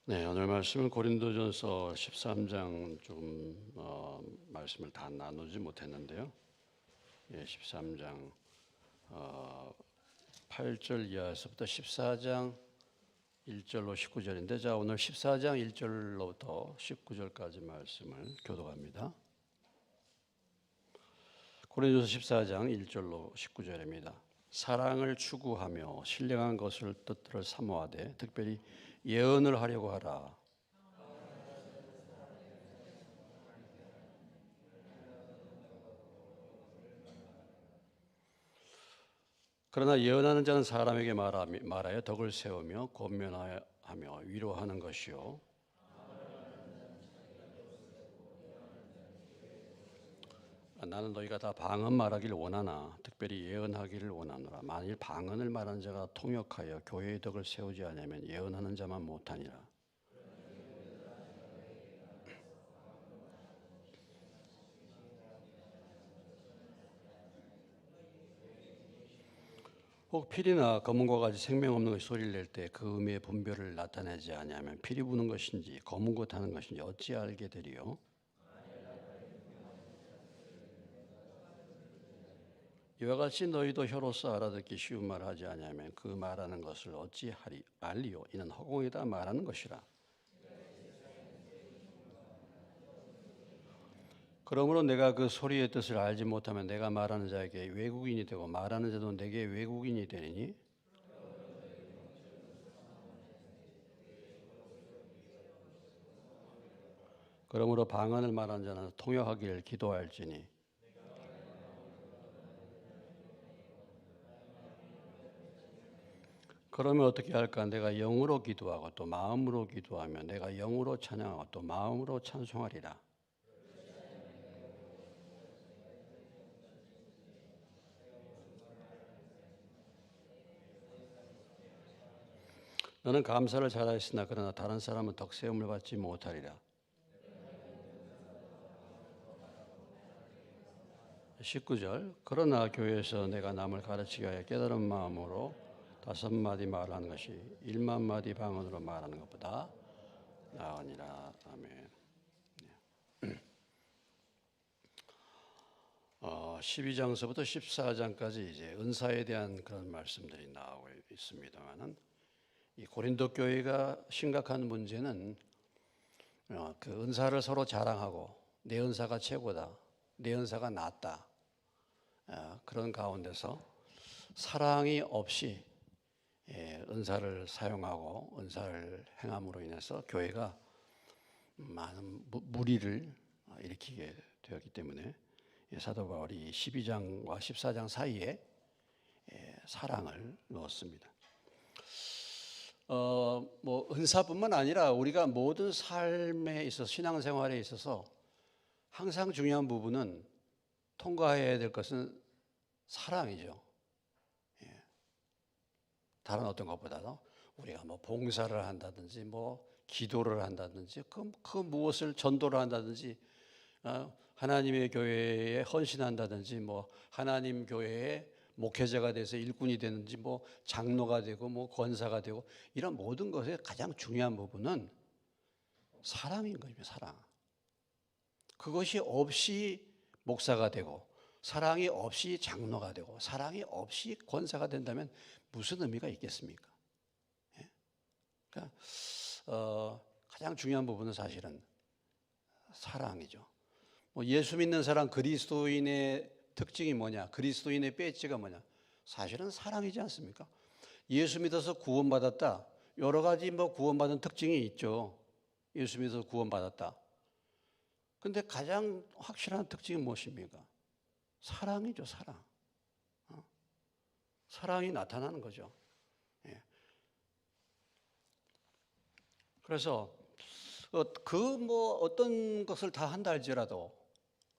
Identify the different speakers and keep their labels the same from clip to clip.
Speaker 1: 네, 오늘 말씀은 고린도전서 13장 조금 말씀을 다 나누지 못했는데요. 13장 8절 이하에서부터 14장 1절로 19절인데, 자 오늘 14장 1절로부터 19절까지 말씀을 교독합니다. 고린도서 14장 1절로 19절입니다. 사랑을 추구하며 신령한 것을 뜻들을 사모하되 특별히 예언을 하려고 하라. 그러나 예언하는 자는 사람에게 말하여 덕을 세우며 권면하며 위로하는 것이요, 나는 너희가 다 방언 말하기를 원하나 특별히 예언하기를 원하노라. 만일 방언을 말하는 자가 통역하여 교회의 덕을 세우지 않으면 예언하는 자만 못하니라. 혹 피리나 검은과 같이 생명 없는 것이 소리를 낼 때 그 음의 분별을 나타내지 아니하면 피리 부는 것인지 검은 것 하는 것인지 어찌 알게 되리요? 이와 같이 너희도 혀로서 알아듣기 쉬운 말을 하지 아니하면 그 말하는 것을 어찌 알리요? 이는 허공에다 말하는 것이라. 그러므로 내가 그 소리의 뜻을 알지 못하면 내가 말하는 자에게 외국인이 되고 말하는 자도 내게 외국인이 되리니, 그러므로 방언을 말하는 자는 통역하기를 기도할지니, 그러면 어떻게 할까? 내가 영으로 기도하고 또 마음으로 기도하며 내가 영으로 찬양하고 또 마음으로 찬송하리라. 너는 감사를 잘하였으나 그러나 다른 사람은 덕세움을 받지 못하리라. 19절. 그러나 교회에서 내가 남을 가르치기 위하여 깨달은 마음으로 5마디 말하는 것이 1만 마디 방언으로 말하는 것보다 나으니라. 아멘. 12장서부터 14장까지 이제 은사에 대한 그런 말씀들이 나오고 있습니다만은, 이 고린도 교회가 심각한 문제는 그 은사를 서로 자랑하고 내 은사가 최고다, 내 은사가 낫다, 그런 가운데서 사랑이 없이 은사를 사용하고 은사를 행함으로 인해서 교회가 많은 무리를 일으키게 되었기 때문에 사도 바울이 12장과 14장 사이에 사랑을 넣었습니다. 뭐 은사뿐만 아니라 우리가 모든 삶에 있어서, 신앙생활에 있어서 항상 중요한 부분은, 통과해야 될 것은 사랑이죠. 다른 어떤 것보다도 우리가 뭐 봉사를 한다든지 뭐 기도를 한다든지 그 무엇을 전도를 한다든지 하나님의 교회에 헌신한다든지 뭐 하나님 교회에 목회자가 돼서 일꾼이 되는지 뭐 장로가 되고 뭐 권사가 되고, 이런 모든 것의 가장 중요한 부분은 사랑인 거죠. 사랑. 그것이 없이 목사가 되고 사랑이 없이 장로가 되고 사랑이 없이 권사가 된다면 무슨 의미가 있겠습니까? 그러니까 가장 중요한 부분은 사실은 사랑이죠. 뭐 예수 믿는 사람, 그리스도인의 특징이 뭐냐? 그리스도인의 배지가 뭐냐? 사실은 사랑이지 않습니까? 예수 믿어서 구원받았다. 여러 가지 뭐 구원받은 특징이 있죠. 예수 믿어서 구원받았다. 근데 가장 확실한 특징이 무엇입니까? 사랑이죠, 사랑. 사랑이 나타나는 거죠. 그래서 그 뭐 어떤 것을 다 한다 할지라도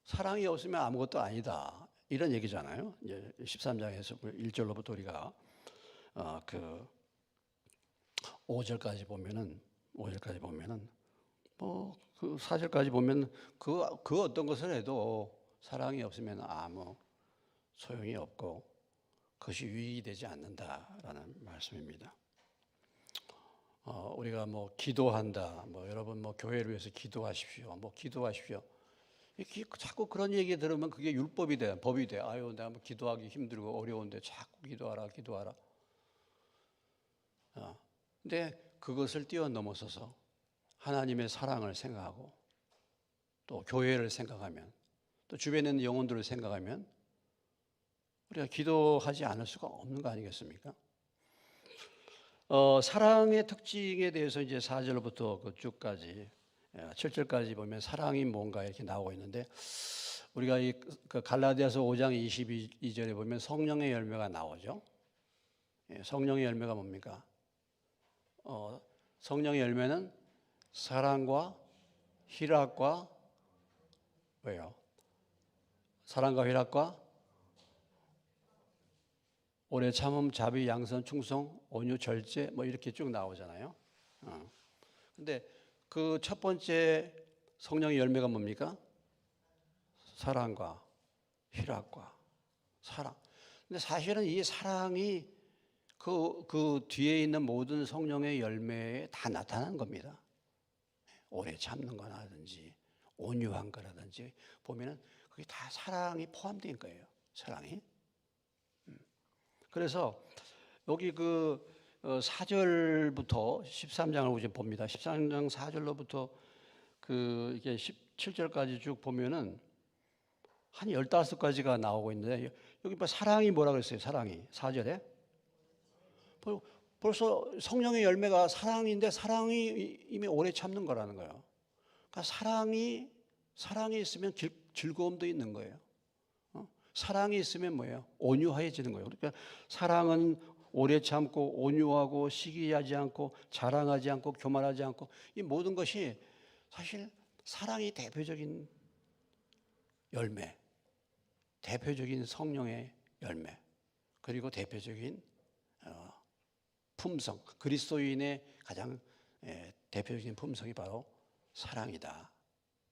Speaker 1: 사랑이 없으면 아무것도 아니다, 이런 얘기잖아요. 이제 13장에서 1절로부터 우리가 그 5절까지 보면은 뭐 그 4절까지 보면 그 어떤 것을 해도 사랑이 없으면 아무 소용이 없고 그것이 유익이 되지 않는다라는 말씀입니다. 우리가 뭐 기도한다, 뭐 여러분 뭐 교회를 위해서 기도하십시오, 뭐 기도하십시오. 자꾸 그런 얘기 들으면 그게 율법이 돼, 법이 돼. 아유, 내가 뭐 기도하기 힘들고 어려운데 자꾸 기도하라, 기도하라. 근데 그것을 뛰어넘어서서 하나님의 사랑을 생각하고 또 교회를 생각하면 또 주변에 있는 영혼들을 생각하면 우리가 기도하지 않을 수가 없는 거 아니겠습니까? 사랑의 특징에 대해서 이제 4절부터 그 쭉까지 7절까지 보면 사랑이 뭔가 이렇게 나오고 있는데 우리가 그 갈라디아서 5장 22절에 보면 성령의 열매가 나오죠. 성령의 열매가 뭡니까? 성령의 열매는 사랑과 희락과 왜요? 사랑과 희락과 오래 참음, 자비, 양선, 충성, 온유, 절제 뭐 이렇게 쭉 나오잖아요. 근데 그 첫 번째 성령의 열매가 뭡니까? 사랑과 희락과 사랑. 근데 사실은 이 사랑이 그 뒤에 있는 모든 성령의 열매에 다 나타난 겁니다. 오래 참는 거라든지 온유한 거라든지 보면은 그게 다 사랑이 포함된 거예요. 사랑이. 그래서 여기 그 4절부터 13장을 우리 봅니다. 13장 4절로부터 그 이게 17절까지 쭉 보면은 한 15가지가 나오고 있는데 여기 뭐 사랑이 뭐라 그랬어요? 사랑이 4절에 벌써 성령의 열매가 사랑인데 사랑이 이미 오래 참는 거라는 거예요. 그러니까 사랑이 있으면 즐거움도 있는 거예요. 사랑이 있으면 뭐예요? 온유해지는 거예요. 그러니까 사랑은 오래 참고 온유하고 시기하지 않고 자랑하지 않고 교만하지 않고 이 모든 것이 사실 사랑이 대표적인 열매, 대표적인 성령의 열매, 그리고 대표적인 품성, 그리스도인의 가장 대표적인 품성이 바로 사랑이다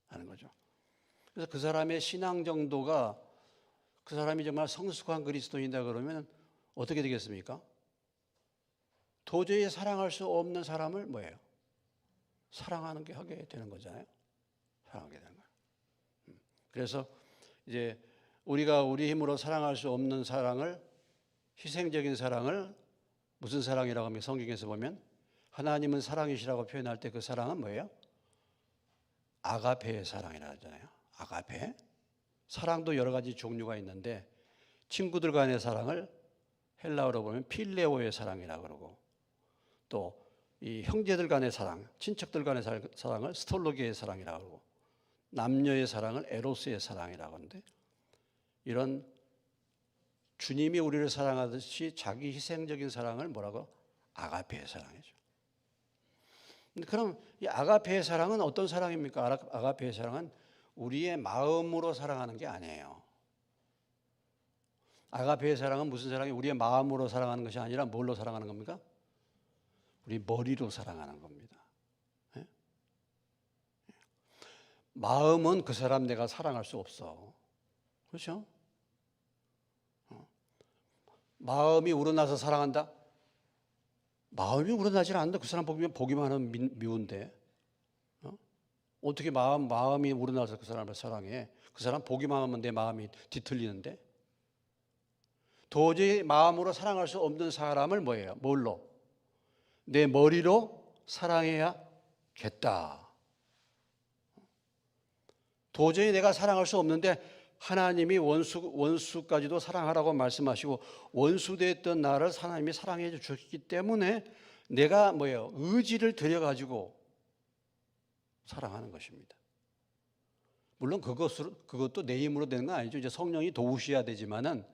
Speaker 1: 하는 거죠. 그래서 그 사람의 신앙 정도가 그 사람이 정말 성숙한 그리스도인이다 그러면 어떻게 되겠습니까? 도저히 사랑할 수 없는 사람을 뭐예요? 사랑하는 게 하게 되는 거잖아요. 사랑하게 되는 거예요. 그래서 이제 우리가 우리 힘으로 사랑할 수 없는 사랑을 희생적인 사랑을 무슨 사랑이라고 하면 성경에서 보면 하나님은 사랑이시라고 표현할 때 그 사랑은 뭐예요? 아가페의 사랑이라고 하잖아요. 아가페. 사랑도 여러 가지 종류가 있는데 친구들 간의 사랑을 헬라어로 보면 필레오의 사랑이라고 그러고 또 이 형제들 간의 사랑, 친척들 간의 사랑을 스톨로게의 사랑이라고 그러고 남녀의 사랑을 에로스의 사랑이라고 하는데 이런 주님이 우리를 사랑하듯이 자기 희생적인 사랑을 뭐라고? 아가페의 사랑이죠. 그럼 이 아가페의 사랑은 어떤 사랑입니까? 아가페의 사랑은 우리의 마음으로 사랑하는 게 아니에요. 아가페의 사랑은 무슨 사랑이? 우리의 마음으로 사랑하는 것이 아니라 뭘로 사랑하는 겁니까? 우리 머리로 사랑하는 겁니다. 네? 마음은 그 사람 내가 사랑할 수 없어. 그렇죠? 마음이 우러나서 사랑한다? 마음이 우러나질 않는다. 그 사람 보기만 하면 미운데. 어떻게 마음이 우러나서 그 사람을 사랑해? 그 사람 보기만 하면 내 마음이 뒤틀리는데? 도저히 마음으로 사랑할 수 없는 사람을 뭐예요? 뭘로? 내 머리로 사랑해야겠다. 도저히 내가 사랑할 수 없는데 하나님이 원수까지도 사랑하라고 말씀하시고 원수됐던 나를 하나님이 사랑해 주셨기 때문에 내가 뭐예요? 의지를 들여가지고 사랑하는 것입니다. 물론 그것도 내 힘으로 되는 건 아니죠. 이제 성령이 도우셔야 되지만은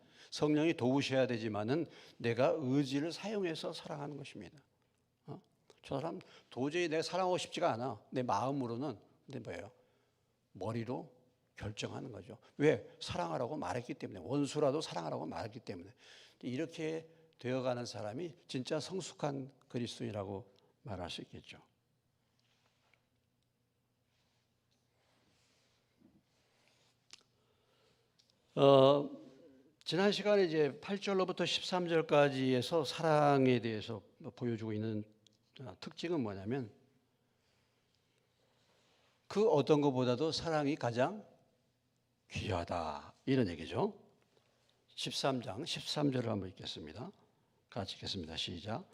Speaker 1: 내가 의지를 사용해서 사랑하는 것입니다. 저 사람 도저히 내가 사랑하고 싶지가 않아. 내 마음으로는 근데 뭐예요? 머리로 결정하는 거죠. 왜? 사랑하라고 말했기 때문에. 원수라도 사랑하라고 말했기 때문에. 이렇게 되어가는 사람이 진짜 성숙한 그리스도인이라고 말할 수 있겠죠. 지난 시간에 이제 8절로부터 13절까지에서 사랑에 대해서 보여주고 있는 특징은 뭐냐면 그 어떤 것보다도 사랑이 가장 귀하다 이런 얘기죠. 13장 13절을 한번 읽겠습니다. 같이 읽겠습니다. 시작.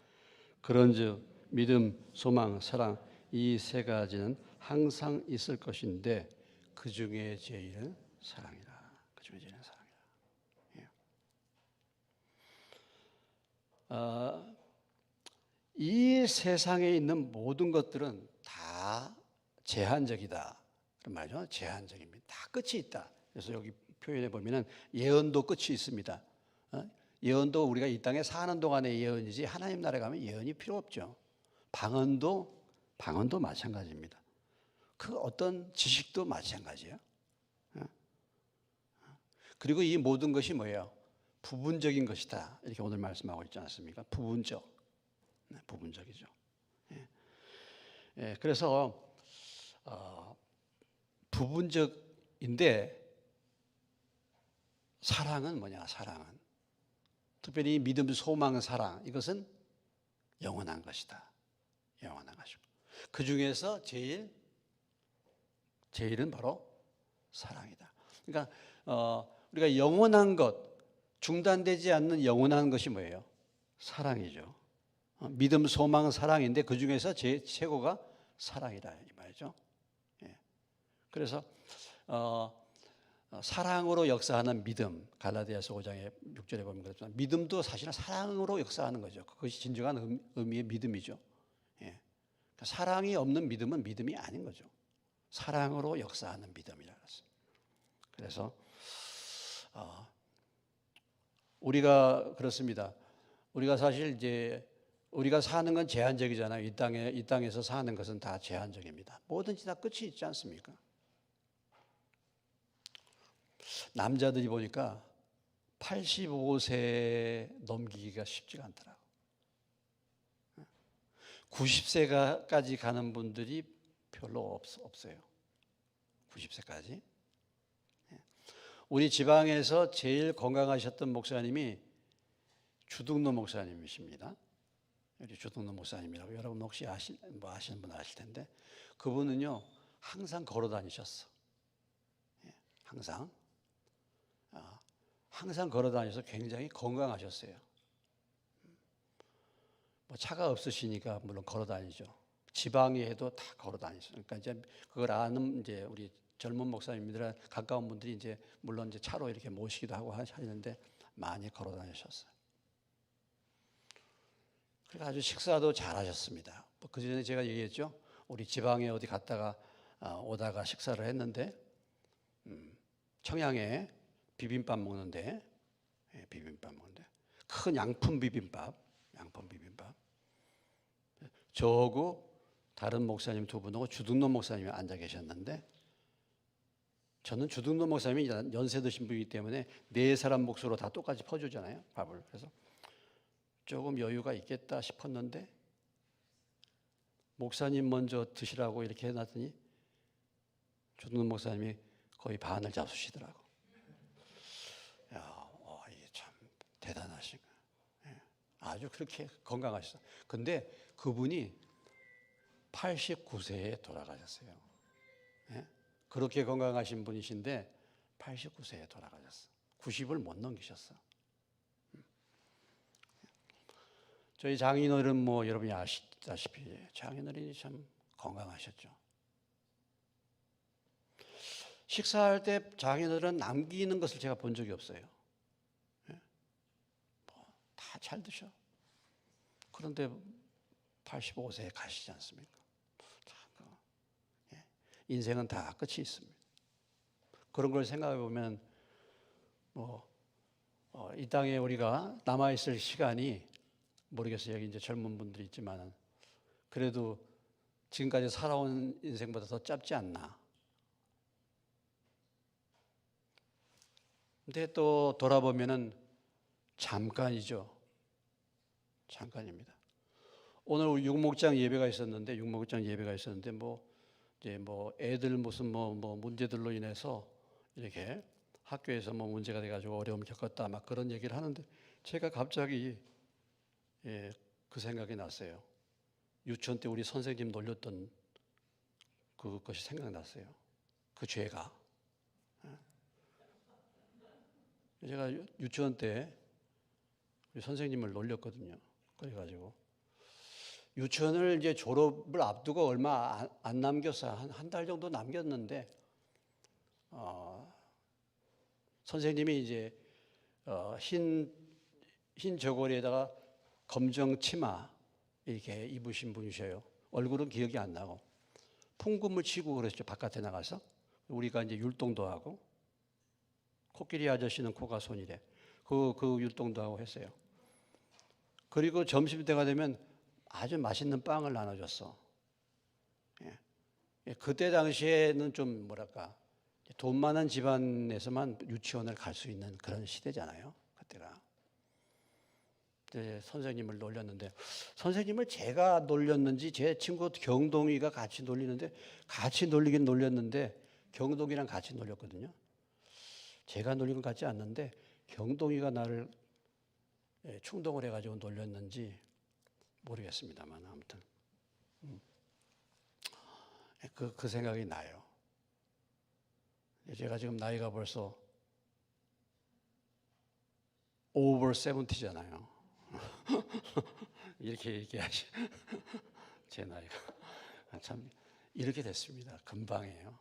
Speaker 1: 그런즉 믿음, 소망, 사랑 이 세 가지는 항상 있을 것인데 그 중에 제일은 사랑이라. 그 중에 제일은 사랑이라. 예. 이 세상에 있는 모든 것들은 다 제한적이다. 그런 말이죠. 제한적입니다. 다 끝이 있다. 그래서 여기 표현해 보면은 예언도 끝이 있습니다. 예언도 우리가 이 땅에 사는 동안의 예언이지 하나님 나라에 가면 예언이 필요 없죠. 방언도 마찬가지입니다. 그 어떤 지식도 마찬가지예요. 그리고 이 모든 것이 뭐예요? 부분적인 것이다. 이렇게 오늘 말씀하고 있지 않습니까? 부분적이죠. 예, 그래서 부분적인데 사랑은 뭐냐? 사랑은 특별히 믿음, 소망, 사랑 이것은 영원한 것이다. 영원한 것이고 그 중에서 제일은 바로 사랑이다. 그러니까 우리가 영원한 것, 중단되지 않는 영원한 것이 뭐예요? 사랑이죠. 믿음, 소망, 사랑인데 그 중에서 최고가 사랑이다 이 말이죠. 예. 그래서 사랑으로 역사하는 믿음, 갈라디아서 5장의 6절에 보면 그렇지만 믿음도 사실은 사랑으로 역사하는 거죠. 그것이 진정한 의미의 믿음이죠. 예. 그러니까 사랑이 없는 믿음은 믿음이 아닌 거죠. 사랑으로 역사하는 믿음이라고 했습니다. 그래서 우리가 그렇습니다. 우리가 사실 이제 우리가 사는 건 제한적이잖아요. 이 땅에서 사는 것은 다 제한적입니다. 뭐든지 다 끝이 있지 않습니까? 남자들이 보니까 85세 넘기기가 쉽지가 않더라고. 90세까지 가는 분들이 별로 없어요. 90세까지. 우리 지방에서 제일 건강하셨던 목사님이 주둥로 목사님이십니다. 우리 주둥로 목사님이라고 여러분 혹시 아시는 분 아실 텐데 그분은요 항상 걸어 다니셨어. 항상 걸어 다녀서 굉장히 건강하셨어요. 뭐 차가 없으시니까 물론 걸어 다니죠. 지방에 해도 다 걸어 다니죠. 그러니까 이제 그걸 아는 이제 우리 젊은 목사님들 가까운 분들이 이제 물론 이제 차로 이렇게 모시기도 하고 하시는데 많이 걸어 다니셨어요. 그래서 아주 식사도 잘하셨습니다. 그 전에 제가 얘기했죠. 우리 지방에 어디 갔다가 오다가 식사를 했는데 청양에 비빔밥 먹는데 큰 양품 비빔밥 저하고 다른 목사님 두 분하고 주둥로 목사님이 앉아 계셨는데 저는 주둥로 목사님이 연세 드신 분이기 때문에 네 사람 몫으로 다 똑같이 퍼주잖아요 밥을. 그래서 조금 여유가 있겠다 싶었는데 목사님 먼저 드시라고 이렇게 해놨더니 주둥로 목사님이 거의 반을 잡수시더라고. 이게 참 대단하신 거예요. 아주 그렇게 건강하셨어. 근데 그분이 89세에 돌아가셨어요. 그렇게 건강하신 분이신데 89세에 돌아가셨어. 90을 못 넘기셨어. 저희 장인어른 뭐 여러분이 아시다시피 장인어른이 참 건강하셨죠. 식사할 때 장인어른 남기는 것을 제가 본 적이 없어요. 다 잘 드셔. 그런데 85세에 가시지 않습니까? 인생은 다 끝이 있습니다. 그런 걸 생각해 보면 이 땅에 우리가 남아 있을 시간이 모르겠어요. 여기 이제 젊은 분들이 있지만은 그래도 지금까지 살아온 인생보다 더 짧지 않나. 근데 또 돌아보면은 잠깐이죠. 잠깐입니다. 오늘 육목장 예배가 있었는데 이제 애들 무슨 문제들로 인해서 이렇게 학교에서 문제가 돼가지고 어려움을 겪었다 막 그런 얘기를 하는데 제가 갑자기 그 생각이 났어요. 유치원 때 우리 선생님 놀렸던 그것이 생각났어요. 그 죄가. 제가 유치원 때 우리 선생님을 놀렸거든요. 그래가지고 유치원을 이제 졸업을 앞두고 얼마 안 남겼어요. 한 달 정도 남겼는데 선생님이 이제 흰 저고리에다가 검정 치마 이렇게 입으신 분이셔요. 얼굴은 기억이 안 나고 풍금을 치고 그랬죠. 바깥에 나가서 우리가 이제 율동도 하고 코끼리 아저씨는 코가 손이래. 그 율동도 하고 했어요. 그리고 점심때가 되면 아주 맛있는 빵을 나눠줬어. 예. 그때 당시에는 좀 뭐랄까 돈 많은 집안에서만 유치원을 갈 수 있는 그런 시대잖아요. 그때가. 선생님을 놀렸는데 선생님을 제가 놀렸는지 제 친구 경동이가 같이 놀리는데 같이 놀리긴 놀렸는데 경동이랑 같이 놀렸거든요. 제가 놀린 것 같지 않는데 경동이가 나를 충동을 해가지고 놀렸는지 모르겠습니다만 아무튼 그 생각이 나요. 제가 지금 나이가 벌써 over 70잖아요. 이렇게 얘기하시 제 나이가 참 이렇게 됐습니다. 금방이에요.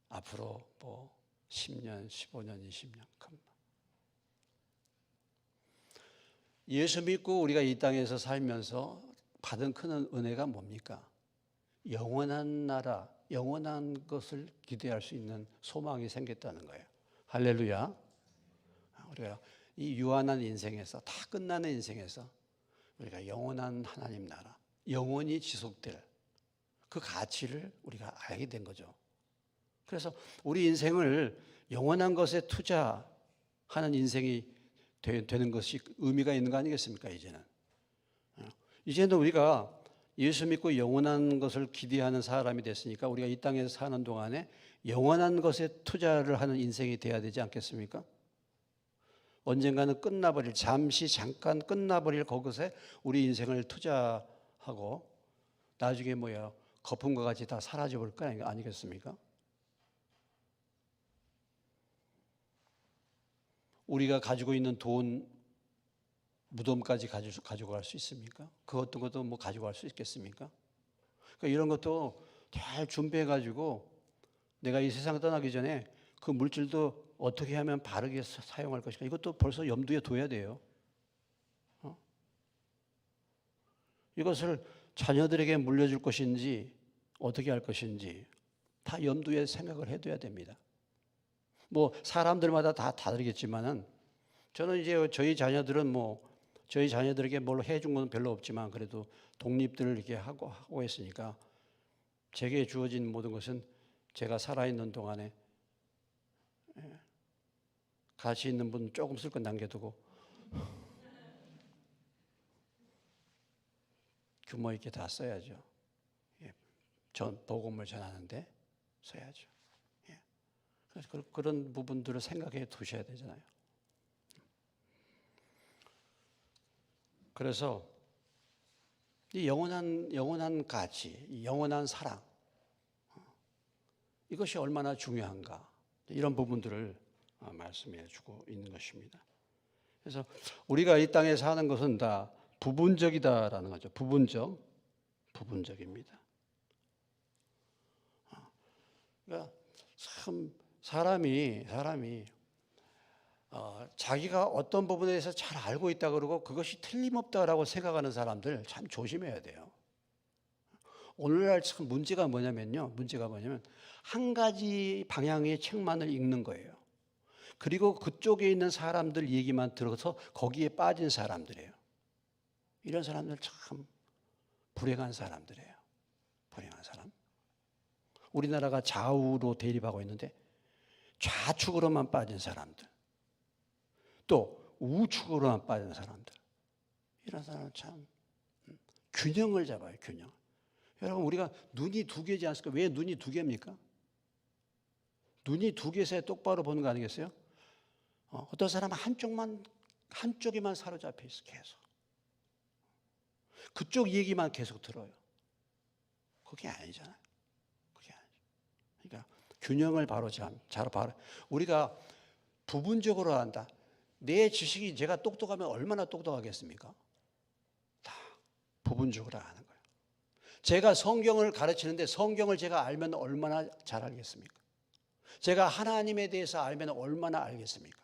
Speaker 1: 앞으로 뭐 10년, 15년, 20년 금방. 예수 믿고 우리가 이 땅에서 살면서 받은 큰 은혜가 뭡니까? 영원한 나라, 영원한 것을 기대할 수 있는 소망이 생겼다는 거예요. 할렐루야. 우리가 이 유한한 인생에서 다 끝나는 인생에서 우리가 영원한 하나님 나라, 영원히 지속될 그 가치를 우리가 알게 된 거죠. 그래서 우리 인생을 영원한 것에 투자하는 인생이 되는 것이 의미가 있는 거 아니겠습니까? 이제는 우리가 예수 믿고 영원한 것을 기대하는 사람이 됐으니까 우리가 이 땅에서 사는 동안에 영원한 것에 투자를 하는 인생이 돼야 되지 않겠습니까? 언젠가는 끝나버릴, 잠깐 끝나버릴 그것에 우리 인생을 투자하고 나중에 거품과 같이 다 사라져버릴 거 아니겠습니까? 우리가 가지고 있는 돈 무덤까지 가져갈 수 있습니까? 그 어떤 것도 가져갈 수 있겠습니까? 그러니까 이런 것도 잘 준비해가지고 내가 이 세상 떠나기 전에 그 물질도 어떻게 하면 바르게 사용할 것인가 이것도 벌써 염두에 둬야 돼요. 이것을 자녀들에게 물려줄 것인지 어떻게 할 것인지 다 염두에 생각을 해둬야 됩니다. 사람들마다 다 다르겠지만은 저는 이제 저희 자녀들에게 뭘 해준 건 별로 없지만 그래도 독립들을 이렇게 하고 했으니까 제게 주어진 모든 것은 제가 살아있는 동안에 가치 있는 분 조금 쓸 건 남겨두고 규모 있게 다 써야죠. 복음을 전하는데 써야죠. 그래서 그런 부분들을 생각해 두셔야 되잖아요. 그래서 이 영원한 가치, 이 영원한 사랑 이것이 얼마나 중요한가 이런 부분들을 말씀해 주고 있는 것입니다. 그래서 우리가 이 땅에 사는 것은 다 부분적이다라는 거죠. 부분적입니다. 그러니까 참 사람이 자기가 어떤 부분에 대해서 잘 알고 있다 그러고 그것이 틀림없다라고 생각하는 사람들 참 조심해야 돼요. 오늘날 참 문제가 뭐냐면 한 가지 방향의 책만을 읽는 거예요. 그리고 그쪽에 있는 사람들 얘기만 들어서 거기에 빠진 사람들이에요. 이런 사람들 참 불행한 사람들이에요. 불행한 사람. 우리나라가 좌우로 대립하고 있는데 좌측으로만 빠진 사람들, 또 우측으로만 빠진 사람들, 이런 사람은 참 균형을 잡아요. 균형. 여러분 우리가 눈이 두 개지 않습니까? 왜 눈이 두 개입니까? 눈이 두 개에서 똑바로 보는 거 아니겠어요? 어떤 사람은 한쪽에만 사로잡혀 있어. 계속 그쪽 얘기만 계속 들어요. 그게 아니잖아요. 그게 아니죠. 그러니까 균형을 바로 우리가 부분적으로 한다. 내 지식이 제가 똑똑하면 얼마나 똑똑하겠습니까? 다 부분적으로 하는 거예요. 제가 성경을 가르치는데 성경을 제가 알면 얼마나 잘 알겠습니까? 제가 하나님에 대해서 알면 얼마나 알겠습니까?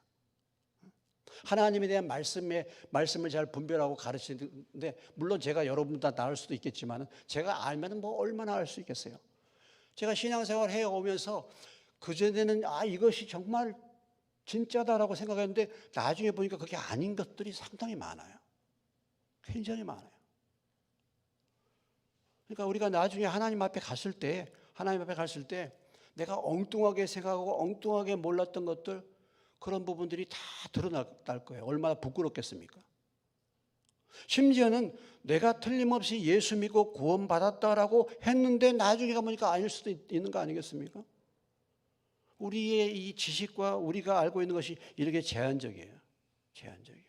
Speaker 1: 하나님에 대한 말씀을 잘 분별하고 가르치는데, 물론 제가 여러분보다 나을 수도 있겠지만 제가 알면 뭐 얼마나 알 수 있겠어요? 제가 신앙생활 해오면서 그전에는 이것이 정말 진짜다라고 생각했는데 나중에 보니까 그게 아닌 것들이 상당히 많아요. 굉장히 많아요. 그러니까 우리가 나중에 하나님 앞에 갔을 때 내가 엉뚱하게 생각하고 엉뚱하게 몰랐던 것들, 그런 부분들이 다 드러날 거예요. 얼마나 부끄럽겠습니까? 심지어는 내가 틀림없이 예수 믿고 구원받았다라고 했는데 나중에 가보니까 아닐 수도 있는 거 아니겠습니까? 우리의 이 지식과 우리가 알고 있는 것이 이렇게 제한적이에요. 제한적이에요.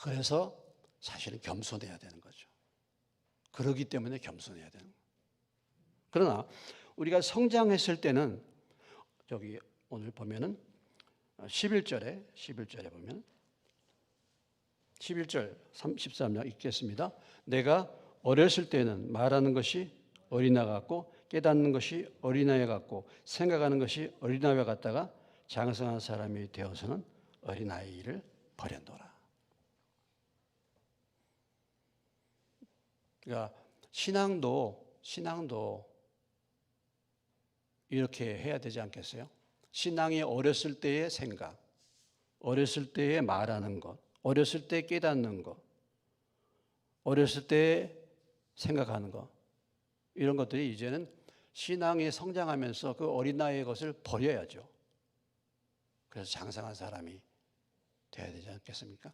Speaker 1: 그래서 사실은 겸손해야 되는 거죠. 그러기 때문에 겸손해야 되는 거예요. 그러나 우리가 성장했을 때는 저기 오늘 보면은 11절에 보면 11절 13절 읽겠습니다. 내가 어렸을 때는 말하는 것이 어린아 같고 깨닫는 것이 어린아이 같고 생각하는 것이 어린아이와 같다가 장성한 사람이 되어서는 어린아이를 버렸노라. 그러니까 신앙도 이렇게 해야 되지 않겠어요? 신앙이 어렸을 때의 생각, 어렸을 때에 말하는 것, 어렸을 때 깨닫는 것, 어렸을 때 생각하는 것, 이런 것들이 이제는 신앙이 성장하면서 그 어린아이의 것을 버려야죠. 그래서 장성한 사람이 되어야 되지 않겠습니까?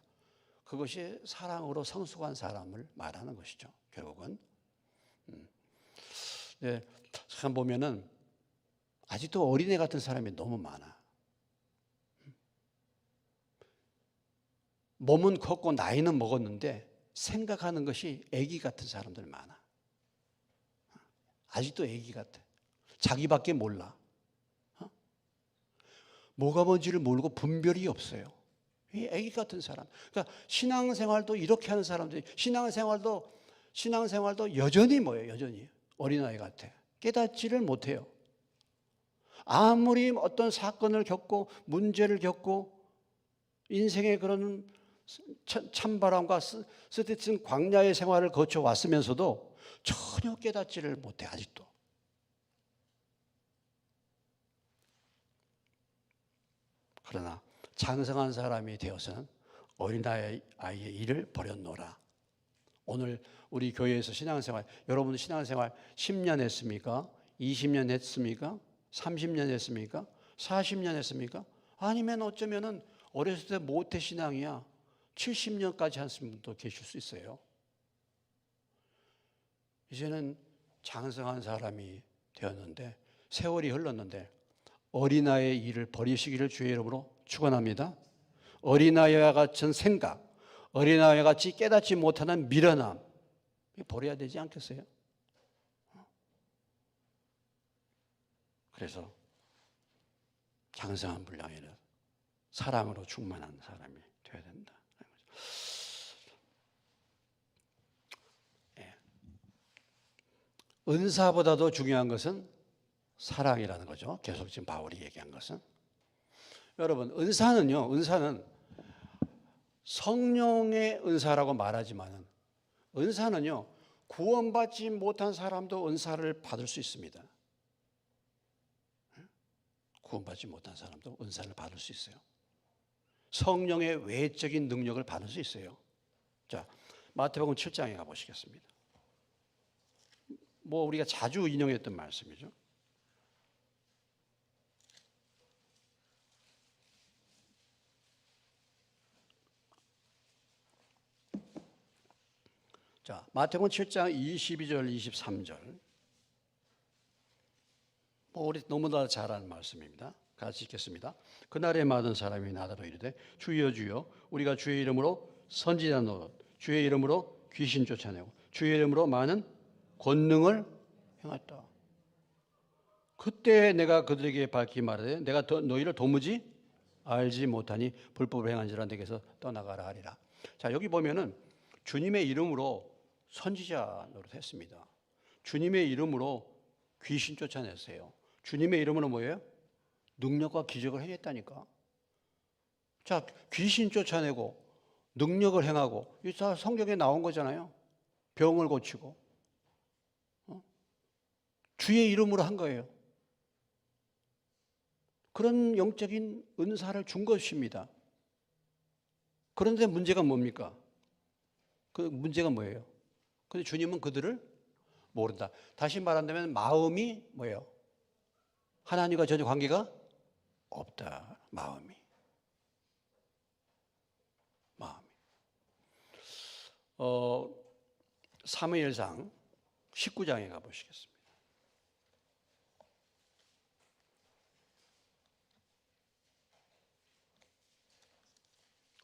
Speaker 1: 그것이 사랑으로 성숙한 사람을 말하는 것이죠. 결국은. 네, 참 보면은 아직도 어린애 같은 사람이 너무 많아. 몸은 컸고 나이는 먹었는데 생각하는 것이 아기 같은 사람들 많아. 아직도 아기 같아. 자기밖에 몰라. 뭐가 뭔지를 모르고 분별이 없어요. 이 아기 같은 사람. 그러니까 신앙생활도 이렇게 하는 사람들이 신앙생활도 여전히 여전히 어린아이 같아. 깨닫지를 못해요. 아무리 어떤 사건을 겪고 문제를 겪고 인생의 그런 찬바람과 스티슨 광야의 생활을 거쳐왔으면서도 전혀 깨닫지를 못해. 아직도. 그러나 장성한 사람이 되어서는 어린아이의 일을 버렸노라. 오늘 우리 교회에서 신앙생활, 여러분 신앙생활 10년 했습니까? 20년 했습니까? 30년 했습니까? 40년 했습니까? 아니면 어쩌면은 어렸을 때 모태 신앙이야. 70년까지 하신 분도 계실 수 있어요. 이제는 장성한 사람이 되었는데 세월이 흘렀는데 어린아이의 일을 버리시기를 주의 이름으로 축원합니다. 어린아이와 같은 생각, 어린아이와 같이 깨닫지 못하는 미련함, 버려야 되지 않겠어요? 그래서 장성한 분량이라 사랑으로 충만한 사람이 되어야 된다. 은사보다도 중요한 것은 사랑이라는 거죠. 계속 지금 바울이 얘기한 것은. 여러분, 은사는 성령의 은사라고 말하지만 은사는요, 구원받지 못한 사람도 은사를 받을 수 있습니다. 구원받지 못한 사람도 은사를 받을 수 있어요. 성령의 외적인 능력을 받을 수 있어요. 자, 마태복음 7장에 가보시겠습니다. 우리가 자주 인용했던 말씀이죠. 자, 마태복음 7장 22절, 23절. 우리 너무나 잘 아는 말씀입니다. 같이 읽겠습니다. 그날에 많은 사람이 나더러 이르되 주여 주여 우리가 주의 이름으로 선지자 노릇 주의 이름으로 귀신 쫓아내고 주의 이름으로 많은 권능을 행했다. 그때 내가 그들에게 밝히 말하되 내가 너희를 도무지 알지 못하니 불법을 행한지라 내게서 떠나가라 하리라. 자, 여기 보면은 주님의 이름으로 선지자 노릇했습니다. 주님의 이름으로 귀신 쫓아냈어요. 주님의 이름으로 뭐예요? 능력과 기적을 행했다니까. 자, 귀신 쫓아내고 능력을 행하고 이 다 성경에 나온 거잖아요. 병을 고치고 주의 이름으로 한 거예요. 그런 영적인 은사를 준 것입니다. 그런데 문제가 뭡니까? 그 문제가 뭐예요? 근데 주님은 그들을 모른다. 다시 말한다면 마음이 뭐예요? 하나님과 전혀 관계가 없다. 마음이. 사무엘상 19장에 가보시겠습니다.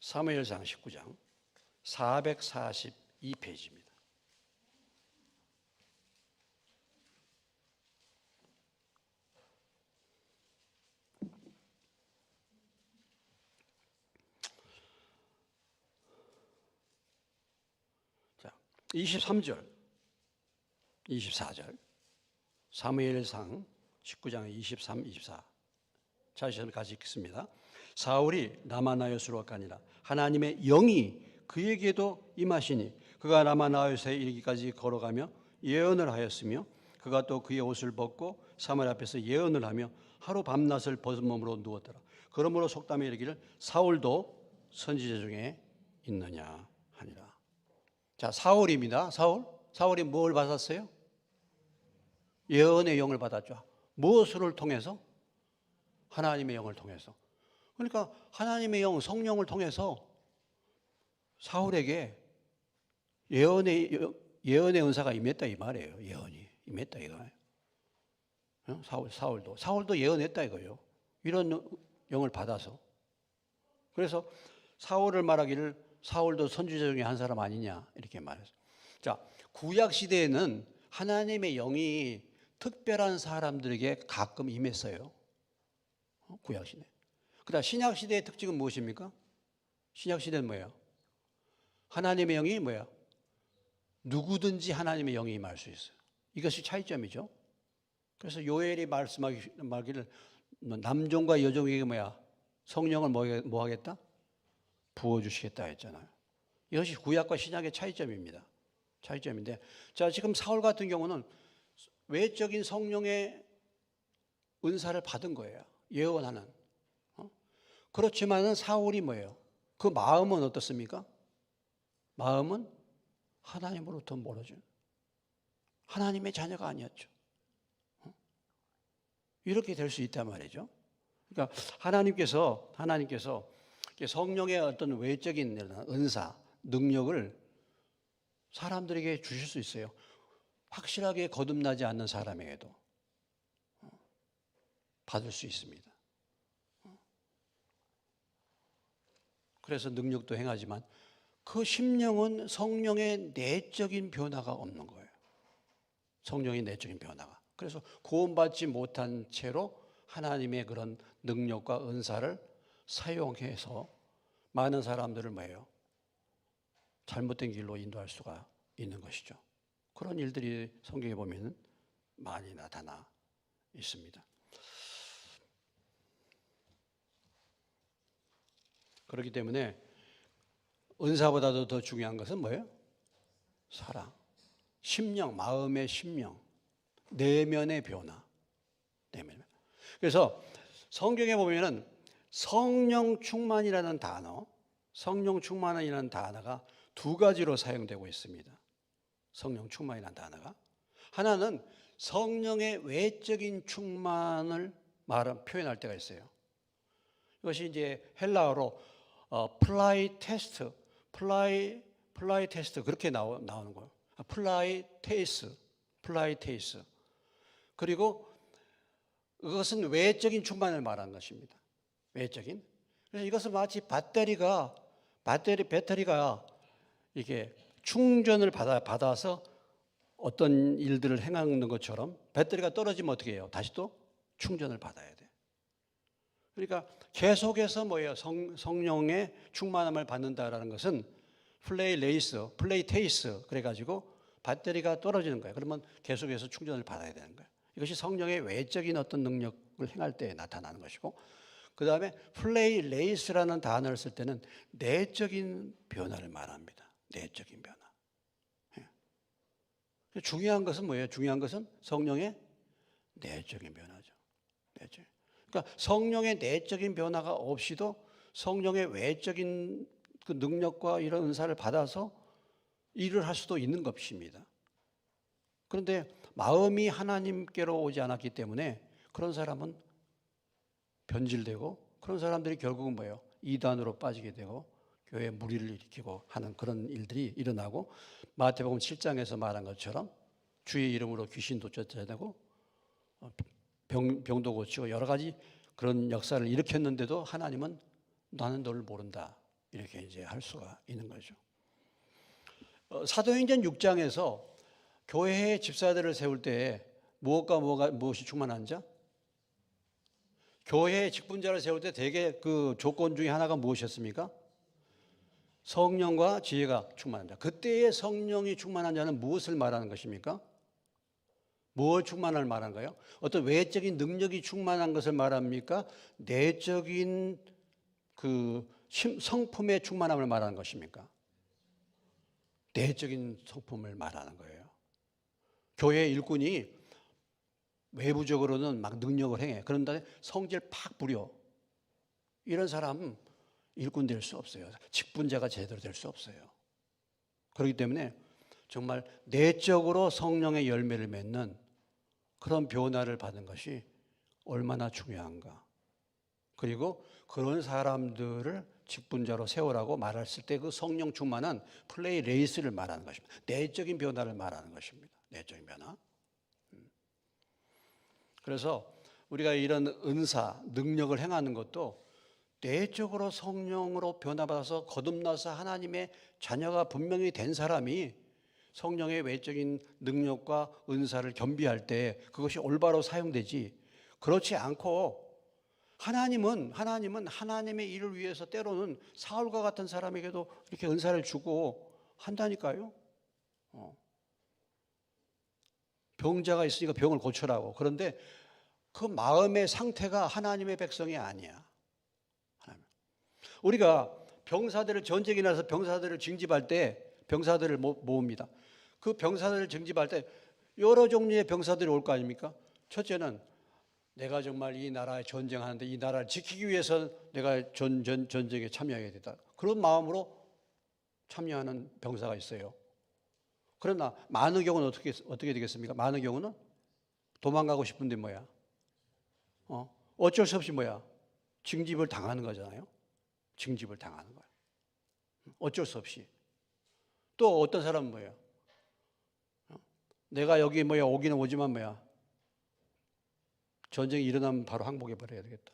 Speaker 1: 사무엘상 19장 442페이지입니다. 자, 23절, 24절, 사무엘상 19장 23, 24. 자시는 같이 읽겠습니다. 사울이 라마나요스로 가니라. 하나님의 영이 그에게도 임하시니 그가 라마나요스에 이르기까지 걸어가며 예언을 하였으며 그가 또 그의 옷을 벗고 사마리 앞에서 예언을 하며 하루 밤낮을 벗은 몸으로 누웠더라. 그러므로 속담에 이르기를 사울도 선지자 중에 있느냐 하니라. 자, 사울입니다. 사울이 뭘 받았어요? 예언의 영을 받았죠. 무엇을 통해서? 하나님의 영을 통해서. 그러니까 하나님의 영, 성령을 통해서 사울에게 예언의 은사가 임했다 이 말이에요. 예언이 임했다 이거예요. 사울도 예언했다 이거예요. 이런 영을 받아서. 그래서 사울을 말하기를 사울도 선지자 중에 한 사람 아니냐 이렇게 말했어요. 자, 구약 시대에는 하나님의 영이 특별한 사람들에게 가끔 임했어요. 구약 시대. 그다음 신약 시대의 특징은 무엇입니까? 신약 시대는 뭐예요? 하나님의 영이 뭐야? 누구든지 하나님의 영이 임할 수 있어요. 이것이 차이점이죠. 그래서 요엘이 말하기를 남종과 여종에게 뭐야? 성령을 뭐 하겠다? 부어주시겠다 했잖아요. 이것이 구약과 신약의 차이점입니다. 차이점인데, 자, 지금 사울 같은 경우는 외적인 성령의 은사를 받은 거예요. 예언하는. 그렇지만은 사울이 뭐예요? 그 마음은 어떻습니까? 마음은 하나님으로부터 멀어진 하나님의 자녀가 아니었죠. 이렇게 될 수 있단 말이죠. 그러니까 하나님께서 성령의 어떤 외적인 은사, 능력을 사람들에게 주실 수 있어요. 확실하게 거듭나지 않는 사람에게도 받을 수 있습니다. 그래서 능력도 행하지만 그 심령은 성령의 내적인 변화가 없는 거예요. 성령의 내적인 변화가. 그래서 구원받지 못한 채로 하나님의 그런 능력과 은사를 사용해서 많은 사람들을 뭐예요? 잘못된 길로 인도할 수가 있는 것이죠. 그런 일들이 성경에 보면 많이 나타나 있습니다. 그렇기 때문에 은사보다도 더 중요한 것은 뭐예요? 사랑, 심령, 마음의 심령, 내면의 변화. 그래서 성경에 보면은 성령 충만이라는 단어가 두 가지로 사용되고 있습니다. 성령 충만이라는 단어가 하나는 성령의 외적인 충만을 표현할 때가 있어요. 이것이 이제 헬라어로 플라이 테스트 그렇게 나오는 거예요. 플라이테이스. 그리고 그것은 외적인 충만을 말하는 것입니다. 외적인. 그래서 이것은 마치 배터리가 이게 충전을 받아서 어떤 일들을 행하는 것처럼 배터리가 떨어지면 어떻게 해요? 다시 또 충전을 받아야 돼. 그러니까 계속해서 성령의 충만함을 받는다라는 것은 플레이 테이스 그래가지고 배터리가 떨어지는 거예요. 그러면 계속해서 충전을 받아야 되는 거예요. 이것이 성령의 외적인 어떤 능력을 행할 때 나타나는 것이고, 그 다음에 플레이 레이스라는 단어를 쓸 때는 내적인 변화를 말합니다. 내적인 변화. 중요한 것은 뭐예요? 중요한 것은 성령의 내적인 변화죠. 그러니까 성령의 내적인 변화가 없이도 성령의 외적인 그 능력과 이런 은사를 받아서 일을 할 수도 있는 것입니다. 그런데 마음이 하나님께로 오지 않았기 때문에 그런 사람은 변질되고, 그런 사람들이 결국은 뭐예요? 이단으로 빠지게 되고 교회에 무리를 일으키고 하는 그런 일들이 일어나고, 마태복음 7장에서 말한 것처럼 주의 이름으로 귀신도 쫓아내고 병도 고치고 여러 가지 그런 역사를 일으켰는데도 하나님은 나는 너를 모른다 이렇게 이제 할 수가 있는 거죠. 사도행전 6장에서 교회의 집사들을 세울 때 무엇이 충만한 자? 교회의 직분자를 세울 때 대개 그 조건 중에 하나가 무엇이었습니까? 성령과 지혜가 충만한 자. 그때의 성령이 충만한 자는 무엇을 말하는 것입니까? 뭘 충만을 말하는 거예요? 어떤 외적인 능력이 충만한 것을 말합니까? 내적인 그 성품의 충만함을 말하는 것입니까? 내적인 성품을 말하는 거예요. 교회 일꾼이 외부적으로는 막 능력을 행해. 그런데 성질 팍 부려. 이런 사람은 일꾼 될 수 없어요. 직분자가 제대로 될 수 없어요. 그렇기 때문에 정말 내적으로 성령의 열매를 맺는 그런 변화를 받는 것이 얼마나 중요한가. 그리고 그런 사람들을 직분자로 세우라고 말했을 때 그 성령 충만한 플레이 레이스를 말하는 것입니다. 내적인 변화를 말하는 것입니다. 내적인 변화. 그래서 우리가 이런 은사, 능력을 행하는 것도 내적으로 성령으로 변화받아서 거듭나서 하나님의 자녀가 분명히 된 사람이 성령의 외적인 능력과 은사를 겸비할 때 그것이 올바로 사용되지, 그렇지 않고 하나님은 하나님의 일을 위해서 때로는 사울과 같은 사람에게도 이렇게 은사를 주고 한다니까요. 병자가 있으니까 병을 고쳐라고. 그런데 그 마음의 상태가 하나님의 백성이 아니야. 우리가 병사들을 전쟁이 나서 병사들을 징집할 때 병사들을 모읍니다. 그 병사들을 징집할 때 여러 종류의 병사들이 올 거 아닙니까? 첫째는 내가 정말 이 나라에 전쟁하는데 이 나라를 지키기 위해서 내가 전쟁에 참여하겠다. 그런 마음으로 참여하는 병사가 있어요. 그러나 많은 경우는 어떻게 되겠습니까? 많은 경우는 도망가고 싶은데 뭐야? 어쩔 수 없이 뭐야? 징집을 당하는 거잖아요. 징집을 당하는 거야. 어쩔 수 없이. 또 어떤 사람은 뭐야? 내가 여기 뭐야 오기는 오지만 뭐야? 전쟁이 일어나면 바로 항복해 버려야 되겠다.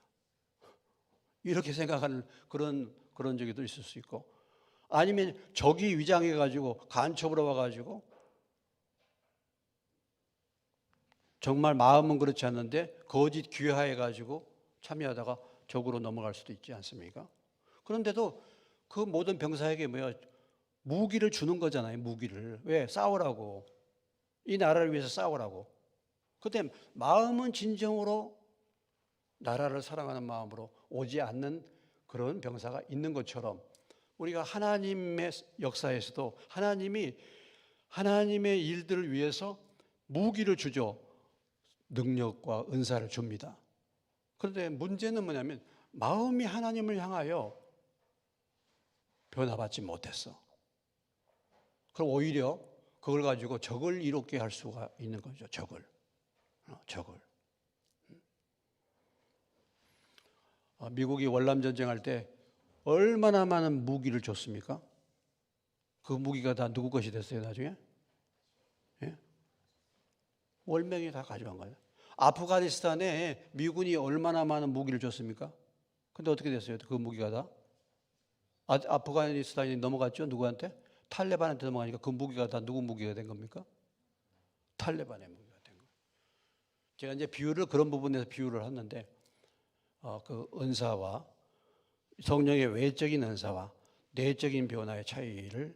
Speaker 1: 이렇게 생각하는 그런 적이 또 있을 수 있고, 아니면 적이 위장해 가지고 간첩으로 와 가지고 정말 마음은 그렇지 않는데 거짓 귀화해 가지고 참여하다가 적으로 넘어갈 수도 있지 않습니까? 그런데도 그 모든 병사에게 뭐야? 무기를 주는 거잖아요. 무기를. 왜? 싸우라고. 이 나라를 위해서 싸우라고. 그때 마음은 진정으로 나라를 사랑하는 마음으로 오지 않는 그런 병사가 있는 것처럼 우리가 하나님의 역사에서도 하나님이 하나님의 일들을 위해서 무기를 주죠. 능력과 은사를 줍니다. 그런데 문제는 뭐냐면 마음이 하나님을 향하여 변화받지 못했어. 그럼 오히려 그걸 가지고 적을 이롭게 할 수가 있는 거죠. 적을. 미국이 월남 전쟁할 때 얼마나 많은 무기를 줬습니까? 그 무기가 다 누구 것이 됐어요, 나중에? 예? 월명이 다 가져간 거예요. 아프가니스탄에 미군이 얼마나 많은 무기를 줬습니까? 근데 어떻게 됐어요? 그 무기가 다? 아프가니스탄이 넘어갔죠? 누구한테? 탈레반한테 넘어가니까 그 무기가 다 누구 무기가 된 겁니까? 탈레반의 무기가 된 거예요. 제가 이제 비유를 그런 부분에서 비유를 하는데 그 은사와 성령의 외적인 은사와 내적인 변화의 차이를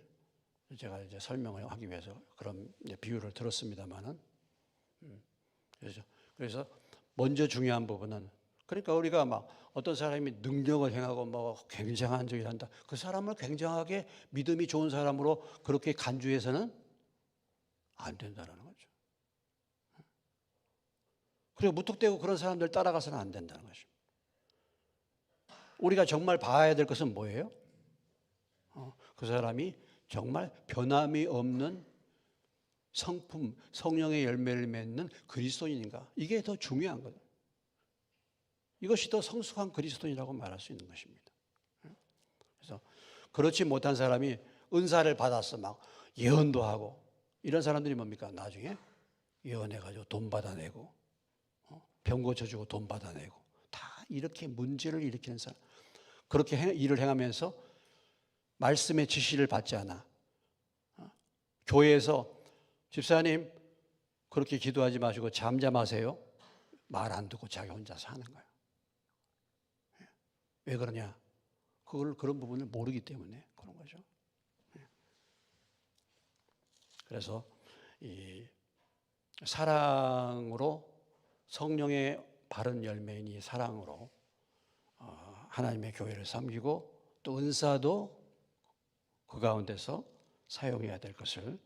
Speaker 1: 제가 이제 설명을 하기 위해서 그런 비유를 들었습니다만은 그래서 먼저 중요한 부분은 그러니까 우리가 막 어떤 사람이 능력을 행하고 뭐 굉장한 적이 한다. 그 사람을 굉장하게 믿음이 좋은 사람으로 그렇게 간주해서는 안 된다는 거죠. 그리고 무턱대고 그런 사람들 따라가서는 안 된다는 거죠. 우리가 정말 봐야 될 것은 뭐예요? 그 사람이 정말 변함이 없는 성품, 성령의 열매를 맺는 그리스도인인가? 이게 더 중요한 거예요. 이것이 더 성숙한 그리스도인이라고 말할 수 있는 것입니다. 그래서 그렇지 못한 사람이 은사를 받았어 막 예언도 하고 이런 사람들이 뭡니까? 나중에 예언해가지고 돈 받아내고 병 고쳐주고 돈 받아내고 다 이렇게 문제를 일으키는 사람. 그렇게 일을 행하면서 말씀의 지시를 받지 않아. 교회에서 집사님 그렇게 기도하지 마시고 잠잠하세요. 말 안 듣고 자기 혼자서 하는 거예요. 왜 그러냐? 그런 부분을 모르기 때문에 그런 거죠. 그래서 이 사랑으로 성령의 바른 열매인 이 사랑으로 하나님의 교회를 섬기고 또 은사도 그 가운데서 사용해야 될 것을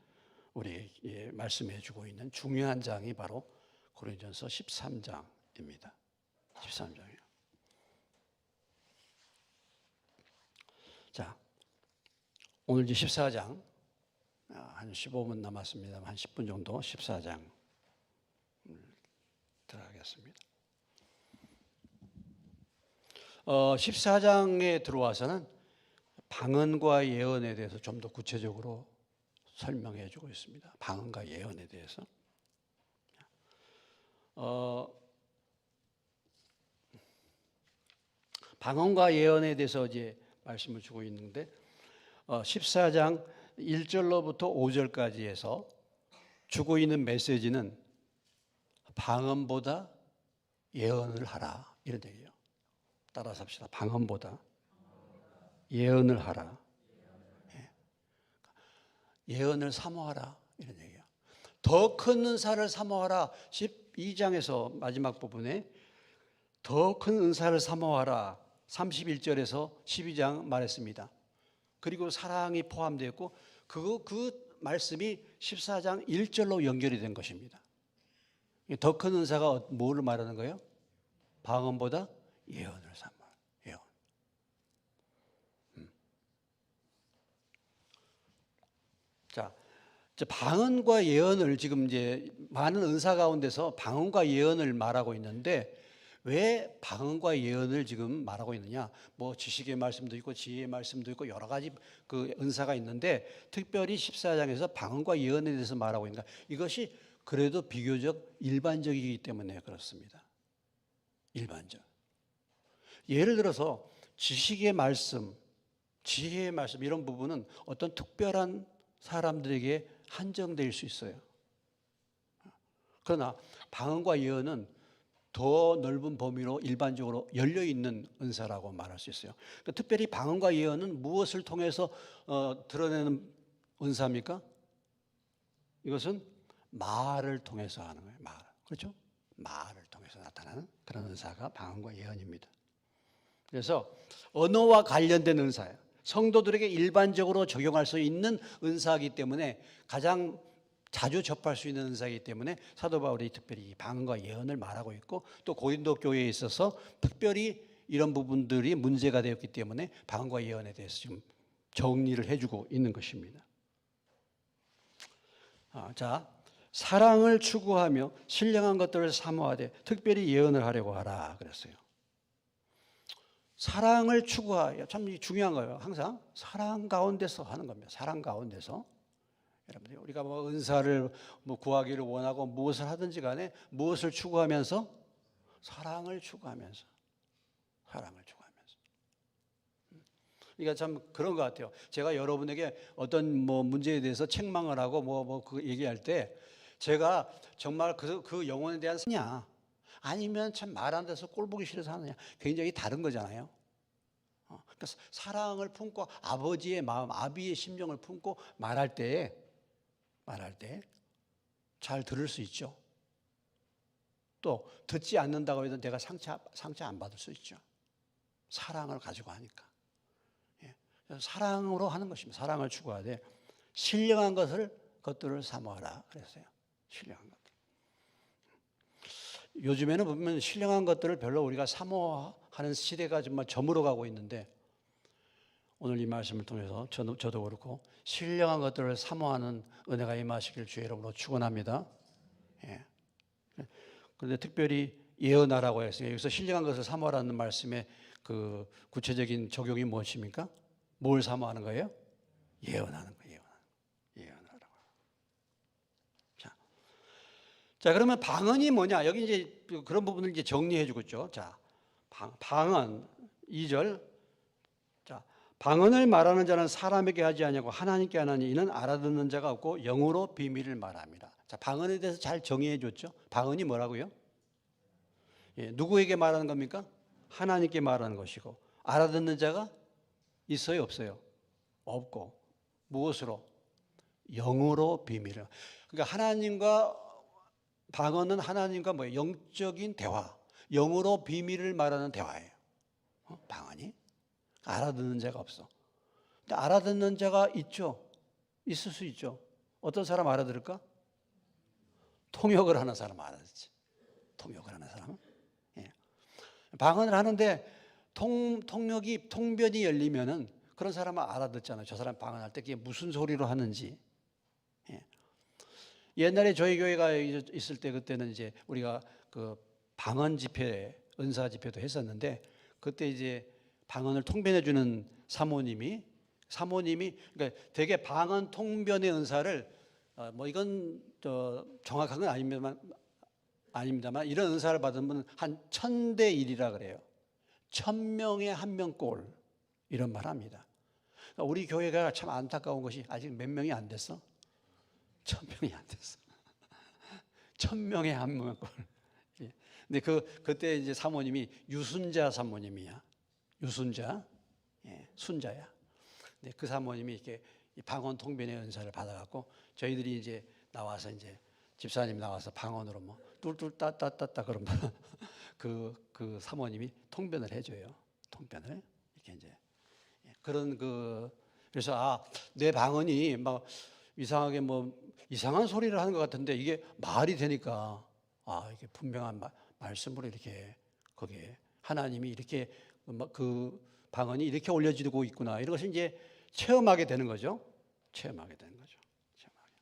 Speaker 1: 우리에게 말씀해 주고 있는 중요한 장이 바로 고린도전서 13장입니다. 13장이요. 자, 오늘 이제 14장 한 15분 남았습니다. 한 10분 정도 14장 들어가겠습니다. 14장에 들어와서는 방언과 예언에 대해서 좀 더 구체적으로 설명해 주고 있습니다. 방언과 예언에 대해서. 방언과 예언에 대해서 이제 말씀을 주고 있는데 14장 1절로부터 5절까지 해서 주고 있는 메시지는 방언보다 예언을 하라 이런 얘기예요. 따라서 합시다. 방언보다 예언을 하라. 예언을 사모하라 이런 얘기예요. 더 큰 은사를 사모하라. 12장에서 마지막 부분에 더 큰 은사를 사모하라. 31절에서 12장 말했습니다. 그리고 사랑이 포함되어 있고 그 말씀이 14장 1절로 연결이 된 것입니다. 더 큰 은사가 뭐를 말하는 거예요? 방언보다 예언을 사모하라. 예언. 자, 방언과 예언을 지금 이제 많은 은사 가운데서 방언과 예언을 말하고 있는데 왜 방언과 예언을 지금 말하고 있느냐? 뭐 지식의 말씀도 있고 지혜의 말씀도 있고 여러 가지 그 은사가 있는데 특별히 14장에서 방언과 예언에 대해서 말하고 있는가? 이것이 그래도 비교적 일반적이기 때문에 그렇습니다. 일반적. 예를 들어서 지식의 말씀, 지혜의 말씀 이런 부분은 어떤 특별한 사람들에게 한정될 수 있어요. 그러나 방언과 예언은 더 넓은 범위로 일반적으로 열려있는 은사라고 말할 수 있어요. 그러니까 특별히 방언과 예언은 무엇을 통해서 드러내는 은사입니까? 이것은 말을 통해서 하는 거예요. 말. 그렇죠? 말을 통해서 나타나는 그런 은사가 방언과 예언입니다. 그래서 언어와 관련된 은사예요. 성도들에게 일반적으로 적용할 수 있는 은사이기 때문에 가장 자주 접할 수 있는 은사이기 때문에 사도 바울이 특별히 방언과 예언을 말하고 있고 또 고린도 교회에 있어서 특별히 이런 부분들이 문제가 되었기 때문에 방언과 예언에 대해서 좀 정리를 해주고 있는 것입니다. 자, 사랑을 추구하며 신령한 것들을 사모하되 특별히 예언을 하려고 하라 그랬어요. 사랑을 추구하여 참 중요한 거예요. 항상 사랑 가운데서 하는 겁니다. 사랑 가운데서. 여러분들 우리가 뭐 은사를 뭐 구하기를 원하고 무엇을 하든지 간에 무엇을 추구하면서 사랑을 추구하면서 사랑을 추구하면서 그러니까 참 그런 것 같아요. 제가 여러분에게 어떤 뭐 문제에 대해서 책망을 하고 그 얘기할 때 제가 정말 그 영혼에 대한 사냐 아니면 참 말 안 돼서 꼴 보기 싫어서 하느냐 굉장히 다른 거잖아요. 그러니까 사랑을 품고 아버지의 마음, 아비의 심정을 품고 말할 때 잘 들을 수 있죠. 또 듣지 않는다고 해도 내가 상처 안 받을 수 있죠. 사랑을 가지고 하니까. 예. 사랑으로 하는 것입니다. 사랑을 추구하되 신령한 것들을 사모하라 그랬어요. 신령한 것들. 요즘에는 보면 신령한 것들을 별로 우리가 사모하는 시대가 정말 저물어 가고 있는데 오늘 이 말씀을 통해서 저도 그렇고 신령한 것들을 사모하는 은혜가 임하시길 주의 이름으로 축원합니다. 예. 그런데 특별히 예언하라고 했어요. 여기서 신령한 것을 사모하라는 말씀의 그 구체적인 적용이 무엇입니까? 뭘 사모하는 거예요? 예언하는 거예요. 예언하라고. 자, 그러면 방언이 뭐냐? 여기 이제 그런 부분을 이제 정리해 주고 있죠. 자, 방언 2절. 자, 방언을 말하는 자는 사람에게 하지 아니하고 하나님께 하나니 이는 알아듣는 자가 없고 영으로 비밀을 말합니다. 자, 방언에 대해서 잘 정의해 줬죠. 방언이 뭐라고요? 예, 누구에게 말하는 겁니까? 하나님께 말하는 것이고 알아듣는 자가 있어요, 없어요? 없고 무엇으로? 영으로 비밀을. 그러니까 하나님과 방언은 하나님과 뭐예요? 영적인 대화, 영으로 비밀을 말하는 대화예요. 방언이 알아듣는 자가 없어. 근데 알아듣는 자가 있죠. 있을 수 있죠. 어떤 사람 알아들을까? 통역을 하는 사람 알아듣지. 통역을 하는 사람은. 예. 방언을 하는데 통변이 열리면은 그런 사람은 알아듣잖아요. 저 사람 방언할 때 그게 무슨 소리로 하는지. 예. 옛날에 저희 교회가 있을 때 그때는 이제 우리가 그 방언 집회, 은사 집회도 했었는데 그때 이제 방언을 통변해 주는 사모님이 그러니까 되게 방언 통변의 은사를 뭐 이건 정확한 건 아닙니다만 이런 은사를 받은 분은 한 1000대 1이라 그래요. 1000명에 1명 꼴 이런 말 합니다. 그러니까 우리 교회가 참 안타까운 것이 아직 몇 명이 안 됐어? 1000명이 안 됐어. 1000명에 1명 꼴. 예. 근데 그때 이제 사모님이 유순자 사모님이야. 유순자, 예, 순자야. 근데 그 사모님이 이렇게 방언 통변의 은사를 받아갖고 저희들이 이제 나와서 이제 집사님 나와서 방언으로 뭐 뚫뚫 따따따따 그러면 그 사모님이 통변을 해줘요. 통변을 이렇게 이제 그런 그래서 내 방언이 막 이상하게 뭐 이상한 소리를 하는 것 같은데 이게 말이 되니까 이게 분명한 말씀으로 이렇게 거기에 하나님이 이렇게 그 방언이 이렇게 올려지고 있구나 이런 것을 이제 체험하게 되는 거죠. 체험하게 되는 거죠. 체험하게.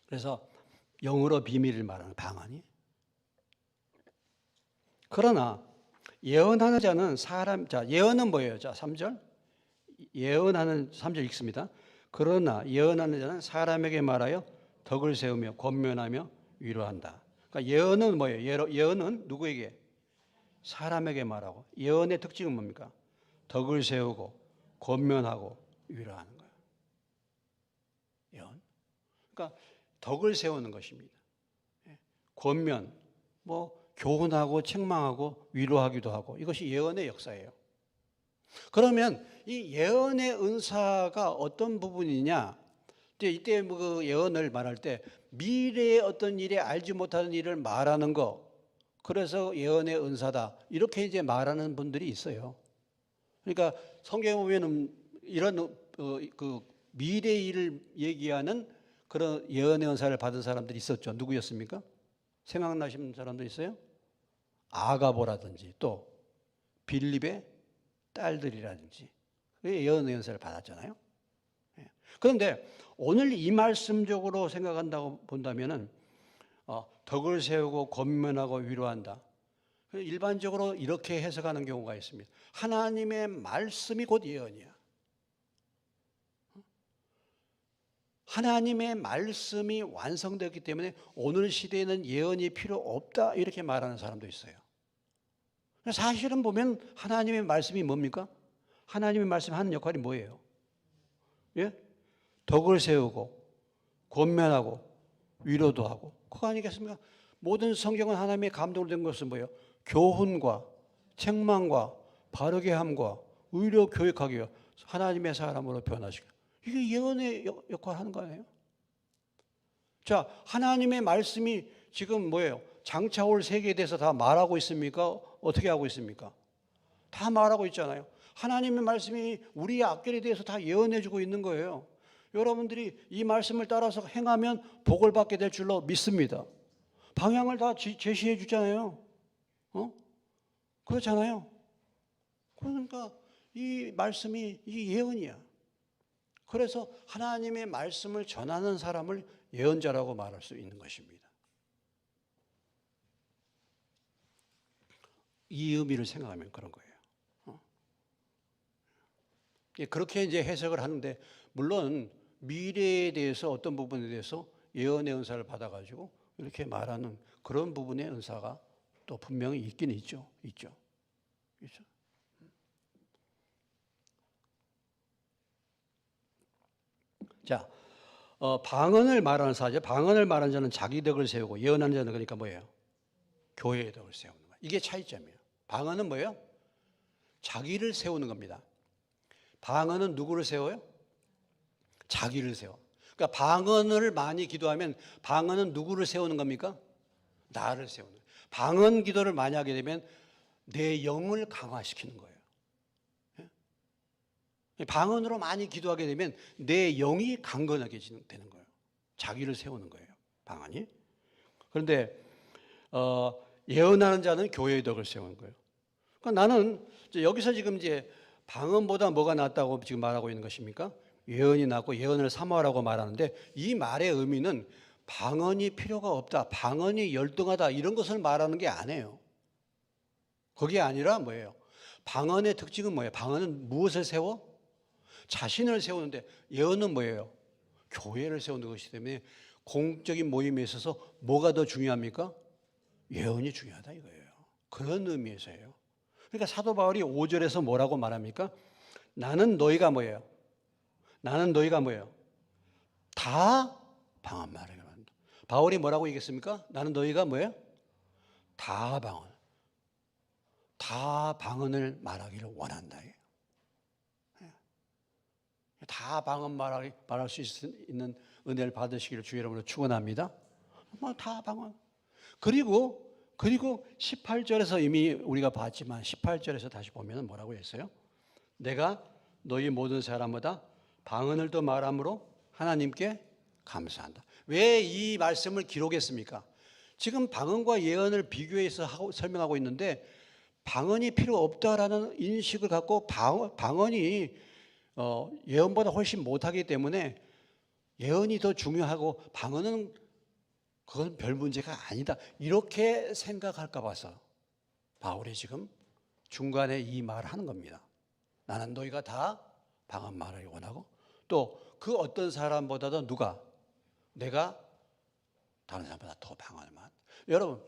Speaker 1: 그래서 영으로 비밀을 말하는 방언이. 그러나 예언하는 자는 예언은 뭐예요? 자, 3절. 예언하는 3절 읽습니다. 그러나 예언하는 자는 사람에게 말하여 덕을 세우며 권면하며 위로한다. 그러니까 예언은 뭐예요? 예언은 누구에게? 사람에게 말하고. 예언의 특징은 뭡니까? 덕을 세우고 권면하고 위로하는 거예요. 예언. 그러니까 덕을 세우는 것입니다. 권면, 교훈하고 책망하고 위로하기도 하고 이것이 예언의 역사예요. 그러면 이 예언의 은사가 어떤 부분이냐? 이때 그 예언을 말할 때 미래의 어떤 일에 알지 못하는 일을 말하는 거, 그래서 예언의 은사다 이렇게 이제 말하는 분들이 있어요. 그러니까 성경에 보면은 이런 그 미래의 일을 얘기하는 그런 예언의 은사를 받은 사람들이 있었죠. 누구였습니까? 생각나시는 사람도 있어요? 아가보라든지 또 빌립의 딸들이라든지 예언의 은사를 받았잖아요. 그런데 오늘 이 말씀적으로 생각한다고 본다면은 덕을 세우고 권면하고 위로한다. 일반적으로 이렇게 해석하는 경우가 있습니다. 하나님의 말씀이 곧 예언이야. 하나님의 말씀이 완성되었기 때문에 오늘 시대에는 예언이 필요 없다 이렇게 말하는 사람도 있어요. 사실은 보면 하나님의 말씀이 뭡니까? 하나님의 말씀이 하는 역할이 뭐예요? 예? 덕을 세우고 권면하고 위로도 하고 그거 아니겠습니까? 모든 성경은 하나님의 감동으로 된 것은 뭐예요? 교훈과 책망과 바르게 함과 의로 교육하기요 하나님의 사람으로 변화시켜. 이게 예언의 역할을 하는 거 아니에요? 자, 하나님의 말씀이 지금 뭐예요? 장차 올 세계에 대해서 다 말하고 있습니까? 어떻게 하고 있습니까? 다 말하고 있잖아요. 하나님의 말씀이 우리의 앞길에 대해서 다 예언해 주고 있는 거예요. 여러분들이 이 말씀을 따라서 행하면 복을 받게 될 줄로 믿습니다. 방향을 다 제시해 주잖아요. 그렇잖아요. 그러니까 이 말씀이 이 예언이야. 그래서 하나님의 말씀을 전하는 사람을 예언자라고 말할 수 있는 것입니다. 이 의미를 생각하면 그런 거예요. 그렇게 이제 해석을 하는데 물론 미래에 대해서 어떤 부분에 대해서 예언의 은사를 받아가지고 이렇게 말하는 그런 부분의 은사가 또 분명히 있긴 있죠. 있죠. 자, 방언을 말하는 사제, 방언을 말하는 자는 자기 덕을 세우고 예언하는 자는 그러니까 뭐예요? 교회의 덕을 세우는 거예요. 이게 차이점이에요. 방언은 뭐예요? 자기를 세우는 겁니다. 방언은 누구를 세워요? 자기를 세워. 그러니까 방언을 많이 기도하면 방언은 누구를 세우는 겁니까? 나를 세우는 거예요. 방언 기도를 많이 하게 되면 내 영을 강화시키는 거예요. 방언으로 많이 기도하게 되면 내 영이 강건하게 되는 거예요. 자기를 세우는 거예요. 방언이. 그런데 예언하는 자는 교회의 덕을 세우는 거예요. 그러니까 나는 여기서 지금 이제 방언보다 뭐가 낫다고 지금 말하고 있는 것입니까? 예언이 낫고 예언을 사모하라고 말하는데 이 말의 의미는 방언이 필요가 없다, 방언이 열등하다 이런 것을 말하는 게 아니에요. 그게 아니라 뭐예요? 방언의 특징은 뭐예요? 방언은 무엇을 세워? 자신을 세우는데 예언은 뭐예요? 교회를 세우는 것이기 때문에 공적인 모임에 있어서 뭐가 더 중요합니까? 예언이 중요하다 이거예요. 그런 의미에서예요. 그러니까 사도 바울이 5절에서 뭐라고 말합니까? 나는 너희가 뭐예요? 나는 너희가 뭐예요? 다 방언 말하게 한다. 바울이 뭐라고 얘기했습니까? 나는 너희가 뭐예요? 다 방언. 다 방언을 말하기를 원한다. 다 방언 말할 수 있는 은혜를 받으시기를 주의 이름으로 축원합니다. 다 방언. 그리고 18절에서 이미 우리가 봤지만 18절에서 다시 보면 뭐라고 했어요? 내가 너희 모든 사람보다 방언을 더 말함으로 하나님께 감사한다. 왜 이 말씀을 기록했습니까? 지금 방언과 예언을 비교해서 설명하고 있는데 방언이 필요 없다라는 인식을 갖고 방언이 예언보다 훨씬 못하기 때문에 예언이 더 중요하고 방언은 그건 별 문제가 아니다 이렇게 생각할까 봐서 바울이 지금 중간에 이 말을 하는 겁니다. 나는 너희가 다 방언 말을 원하고 또 그 어떤 사람보다도 누가 내가 다른 사람보다 더 방언을 말. 여러분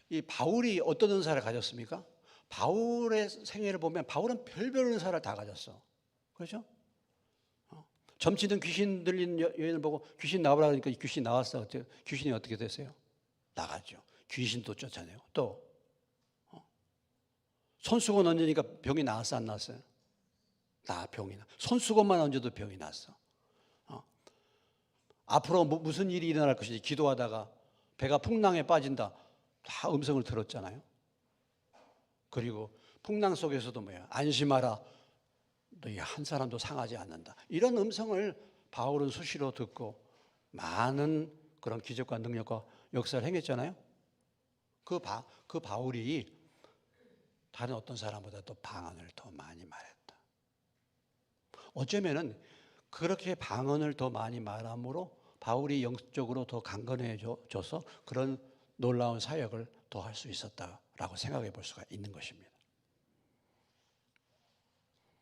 Speaker 1: 이 바울이 어떤 은사를 가졌습니까? 바울의 생애를 보면 바울은 별별 은사를 다 가졌어. 그렇죠? 점치는 귀신 들린 여인을 보고 귀신 나오라 그러니까 귀신 나왔어. 귀신이 어떻게 됐어요? 나갔죠. 귀신도 쫓아내고 또 손수건 얹으니까 병이 나왔어 안 나왔어요? 병이 나. 손수건만 얹어도 병이 났어. 앞으로 무슨 일이 일어날 것인지 기도하다가 배가 풍랑에 빠진다. 다 음성을 들었잖아요. 그리고 풍랑 속에서도 뭐야? 안심하라. 너희 한 사람도 상하지 않는다. 이런 음성을 바울은 수시로 듣고 많은 그런 기적과 능력과 역사를 행했잖아요. 그 바울이 다른 어떤 사람보다 또 방언을 더 많이 말했다. 어쩌면은 그렇게 방언을 더 많이 말함으로 바울이 영적으로 더 강건해져서 그런 놀라운 사역을 더 할 수 있었다라고 생각해 볼 수가 있는 것입니다.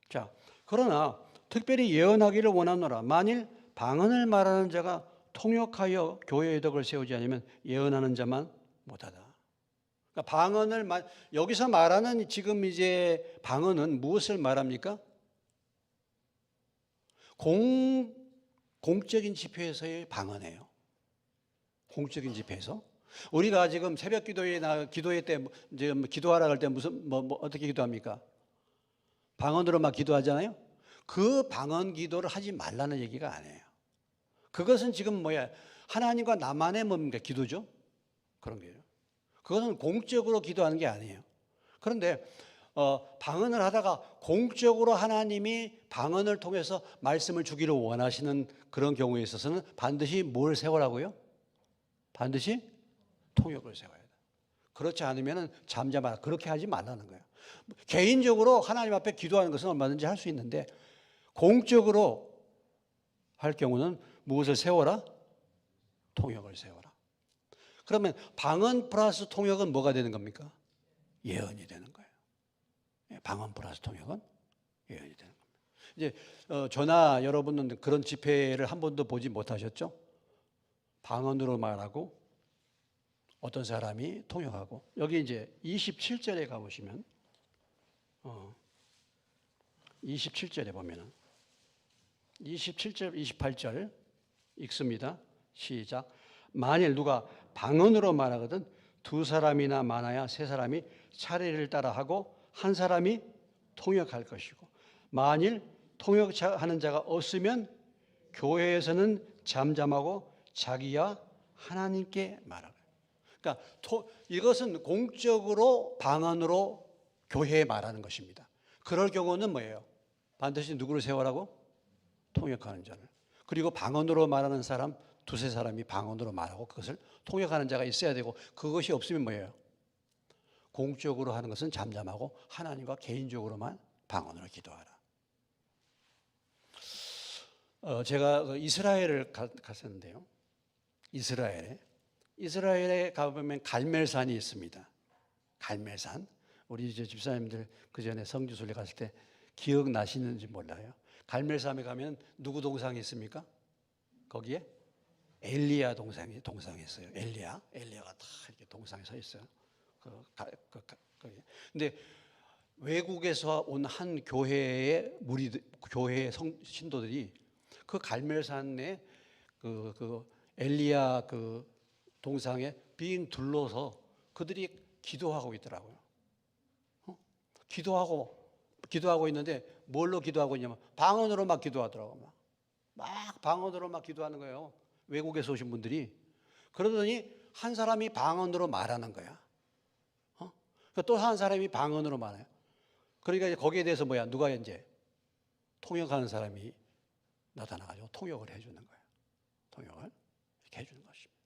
Speaker 1: 자, 그러나 특별히 예언하기를 원하노라. 만일 방언을 말하는 자가 통역하여 교회의 덕을 세우지 않으면 예언하는 자만 못하다. 그러니까 여기서 말하는 지금 이제 방언은 무엇을 말합니까? 공적인 집회에서의 방언이에요. 공적인 집회에서. 우리가 지금 새벽 기도회 때 이제 기도하라 할 때 무슨 어떻게 기도합니까? 방언으로만 기도하잖아요. 그 방언 기도를 하지 말라는 얘기가 아니에요. 그것은 지금 하나님과 나만의 뭡니까? 기도죠. 그런 게요. 그것은 공적으로 기도하는 게 아니에요. 그런데 방언을 하다가 공적으로 하나님이 방언을 통해서 말씀을 주기를 원하시는 그런 경우에 있어서는 반드시 뭘 세우라고요? 반드시 통역을 세워야 돼. 그렇지 않으면 잠잠하라. 그렇게 하지 말라는 거예요. 개인적으로 하나님 앞에 기도하는 것은 얼마든지 할 수 있는데 공적으로 할 경우는 무엇을 세워라? 통역을 세워라. 그러면 방언 플러스 통역은 뭐가 되는 겁니까? 예언이 되는 거예요. 방언 플러스 통역은 예언이 되는 겁니다. 이제 저나 여러분은 그런 집회를 한 번도 보지 못하셨죠? 방언으로 말하고 어떤 사람이 통역하고. 여기 이제 27절에 가보시면 27절에 보면은 27절 28절 읽습니다. 시작. 만일 누가 방언으로 말하거든 두 사람이나 많아야 세 사람이 차례를 따라 하고 한 사람이 통역할 것이고 만일 통역하는 자가 없으면 교회에서는 잠잠하고 자기야 하나님께 말하라. 그러니까 이것은 공적으로 방언으로 교회에 말하는 것입니다. 그럴 경우는 뭐예요? 반드시 누구를 세워라고? 통역하는 자를. 그리고 방언으로 말하는 사람 두세 사람이 방언으로 말하고 그것을 통역하는 자가 있어야 되고 그것이 없으면 뭐예요? 공적으로 하는 것은 잠잠하고 하나님과 개인적으로만 방언으로 기도하라. 제가 이스라엘을 갔었는데요. 이스라엘에 가보면 갈멜산이 있습니다. 갈멜산. 우리 이제 집사님들 그 전에 성지순례 갔을 때 기억나시는지 몰라요. 갈멜산에 가면 누구 동상이 있습니까? 거기에 엘리야 동상이 있어요. 엘리야가 다 이렇게 동상에 서 있어요. 근데 외국에서 온 한 교회의 교회의 신도들이 그 갈멜산에 그 엘리야 그 동상에 빙 둘러서 그들이 기도하고 있더라고요. 기도하고 있는데 뭘로 기도하고 있냐면 방언으로 막 기도하더라고요. 막 방언으로 막 기도하는 거예요. 외국에서 오신 분들이. 그러더니 한 사람이 방언으로 말하는 거야. 또 한 사람이 방언으로 말해요. 그러니까 이제 거기에 대해서 누가 이제 통역하는 사람이 나타나가지고 통역을 해주는 거예요. 통역을 이렇게 해주는 것입니다.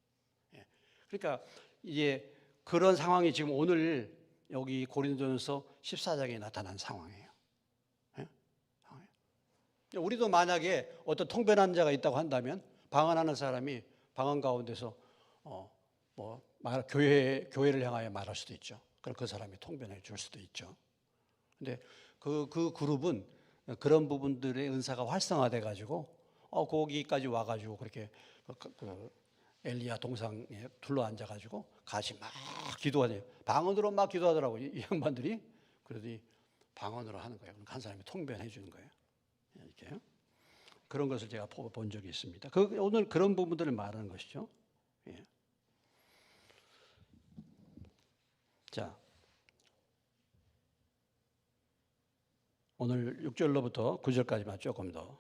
Speaker 1: 예. 그러니까 이제 그런 상황이 지금 오늘 여기 고린도전서 14장에 나타난 상황이에요. 예? 우리도 만약에 어떤 통변하는 자가 있다고 한다면 방언하는 사람이 방언 가운데서 교회를 향하여 말할 수도 있죠. 그럼 그 사람이 통변해 줄 수도 있죠. 근데 그 그룹은 그런 부분들의 은사가 활성화돼 가지고 거기까지 와 가지고 그렇게 엘리야 동상에 둘러 앉아 가지고 같이 막 기도하네요. 방언으로 막 기도하더라고요. 이 양반들이. 그러더니 방언으로 하는 거예요. 한 사람이 통변해 주는 거예요. 이렇게. 그런 것을 제가 본 적이 있습니다. 오늘 그런 부분들을 말하는 것이죠. 예. 자, 오늘 6절로부터 9절까지만 조금 더.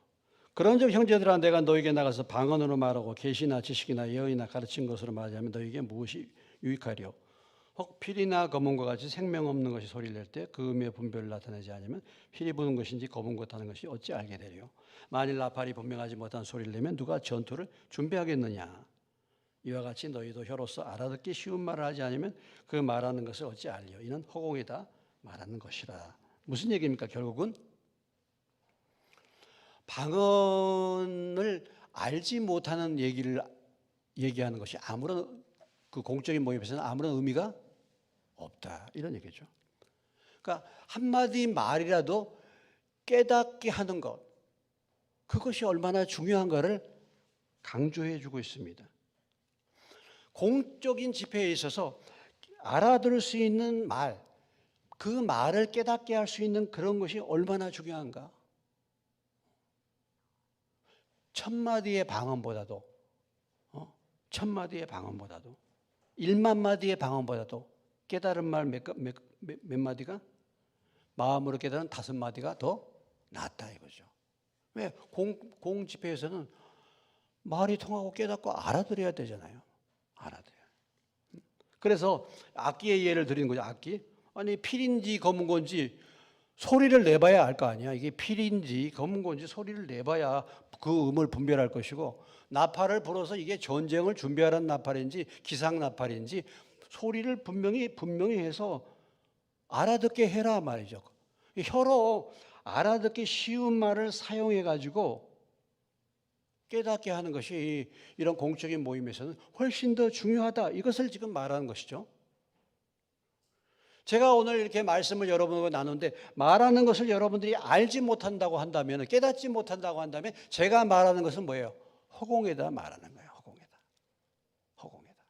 Speaker 1: 그런즉 형제들아 내가 너에게 나가서 방언으로 말하고 계시나 지식이나 예언이나 가르친 것으로 말하자면 너에게 무엇이 유익하리요? 혹 피리나 검은과 같이 생명 없는 것이 소리를 낼 때 그 음의 분별을 나타내지 않으면 피리 부는 것인지 검은 것 하는 것이 어찌 알게 되리요? 만일 나팔이 분명하지 못한 소리를 내면 누가 전투를 준비하겠느냐? 이와 같이 너희도 혀로서 알아듣기 쉬운 말을 하지 않으면 그 말하는 것을 어찌 알리요? 이는 허공에다 말하는 것이라. 무슨 얘기입니까? 결국은 방언을 알지 못하는 얘기를 얘기하는 것이 아무런 그 공적인 모임에서는 아무런 의미가 없다. 이런 얘기죠. 그러니까 한마디 말이라도 깨닫게 하는 것, 그것이 얼마나 중요한가를 강조해 주고 있습니다. 공적인 집회에 있어서 알아들을 수 있는 말, 그 말을 깨닫게 할 수 있는 그런 것이 얼마나 중요한가. 1000마디의 방언보다도 1000마디의 방언보다도 100,000마디의 방언보다도 깨달은 말 몇 마디가 마음으로 깨달은 5마디가 더 낫다 이거죠. 왜? 공집회에서는 말이 통하고 깨닫고 알아들어야 되잖아요. 알아들어요. 그래서 악기의 예를 드리는 거죠. 악기. 아니 필인지 검은 건지 소리를 내봐야 알 거 아니야. 이게 필인지 검은 건지 소리를 내봐야 그 음을 분별할 것이고, 나팔을 불어서 이게 전쟁을 준비하라는 나팔인지 기상 나팔인지 소리를 분명히 해서 알아듣게 해라 말이죠. 혀로 알아듣기 쉬운 말을 사용해 가지고 깨닫게 하는 것이 이런 공적인 모임에서는 훨씬 더 중요하다. 이것을 지금 말하는 것이죠. 제가 오늘 이렇게 말씀을 여러분과 나누는데 말하는 것을 여러분들이 알지 못한다고 한다면, 깨닫지 못한다고 한다면 제가 말하는 것은 뭐예요? 허공에다 말하는 거예요. 허공에다. 허공에다.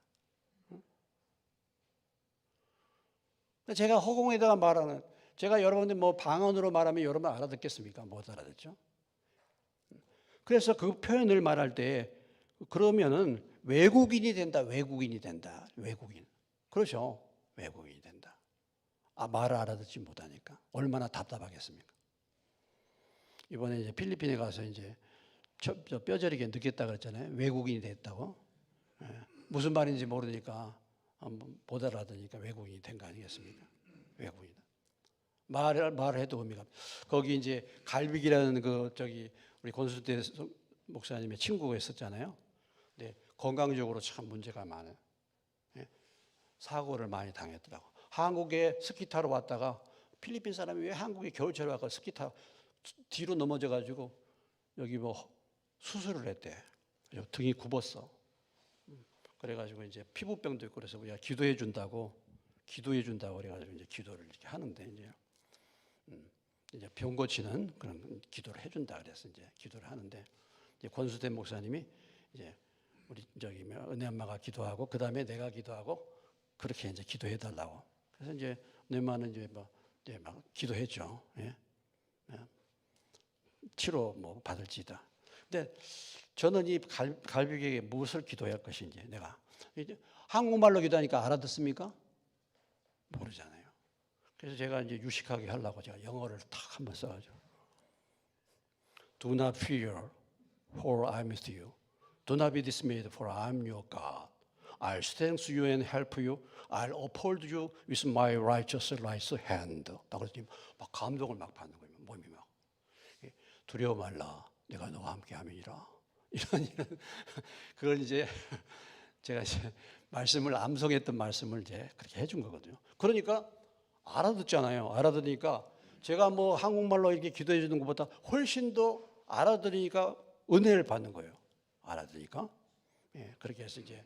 Speaker 1: 제가 허공에다가 말하는, 제가 여러분들 뭐 방언으로 말하면 여러분 알아듣겠습니까? 못 알아듣죠? 그래서 그 표현을 말할 때 그러면은 외국인이 된다. 외국인이 된다. 외국인. 그렇죠. 외국인이 된다. 말을 알아듣지 못하니까 얼마나 답답하겠습니까? 이번에 이제 필리핀에 가서 이제 저 뼈저리게 느꼈다 그랬잖아요. 외국인이 됐다고. 무슨 말인지 모르니까 못 알아듣으니까 외국인이 된 거 아니겠습니까? 외국인. 말을 해도 의미가 없어요. 거기 이제 갈비기라는 우리 권순태 목사님의 친구가 있었잖아요. 근데 건강적으로 참 문제가 많아요. 사고를 많이 당했더라고. 한국에 스키 타러 왔다가 필리핀 사람이 왜 한국에 겨울철에 와서 스키 타러 뒤로 넘어져 가지고 여기 뭐 수술을 했대. 등이 굽었어. 그래가지고 이제 피부병도 있고 그래서 우리가 기도해 준다고 그래가지고 이제 기도를 이렇게 하는데 이제 병 고치는 그런 기도를 해준다 그래서 이제 기도를 하는데, 이제 권수대 목사님이 이제 우리 은혜 엄마가 기도하고 그 다음에 내가 기도하고 그렇게 이제 기도해 달라고. 그래서 이제 은혜 엄마는 이제 막 기도했죠. 예? 치료 뭐 받을지다. 근데 저는 이 갈비에게 무엇을 기도해야 할 것인지, 내가 이제 한국말로 기도하니까 알아듣습니까? 모르잖아요. 그래서 제가 이제 유식하게 하려고 제가 영어를 탁 한번 써가지고 Do not fear, for I am with you. Do not be dismayed, for I am your God. I'll strengthen you and help you. I'll uphold you with my righteous right hand. 그래서 막 감동을 막 받는 거예요. 몸이 막. 두려워 말라. 내가 너와 함께 함이니라. 이런 그걸 이제 제가 이제 말씀을 암송했던 말씀을 이제 그렇게 해준 거거든요. 그러니까 알아듣잖아요. 알아들으니까 제가 뭐 한국말로 이렇게 기도해 주는 것보다 훨씬 더 알아들으니까 은혜를 받는 거예요. 알아들으니까. 그렇게 해서 이제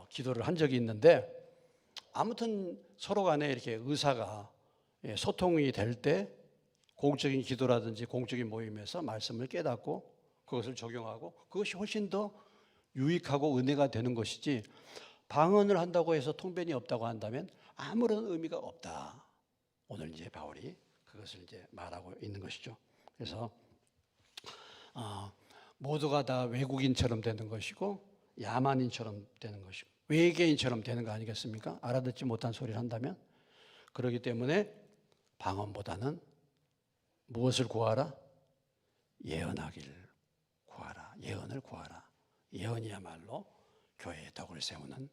Speaker 1: 기도를 한 적이 있는데, 아무튼 서로 간에 이렇게 의사가 소통이 될 때 공적인 기도라든지 공적인 모임에서 말씀을 깨닫고 그것을 적용하고 그것이 훨씬 더 유익하고 은혜가 되는 것이지, 방언을 한다고 해서 통변이 없다고 한다면 아무런 의미가 없다. 오늘 이제 바울이 그것을 이제 말하고 있는 것이죠. 그래서 모두가 다 외국인처럼 되는 것이고 야만인처럼 되는 것이고 외계인처럼 되는 거 아니겠습니까? 알아듣지 못한 소리를 한다면. 그렇기 때문에 방언보다는 무엇을 구하라? 예언하기를 구하라. 예언을 구하라. 예언이야말로 교회의 덕을 세우는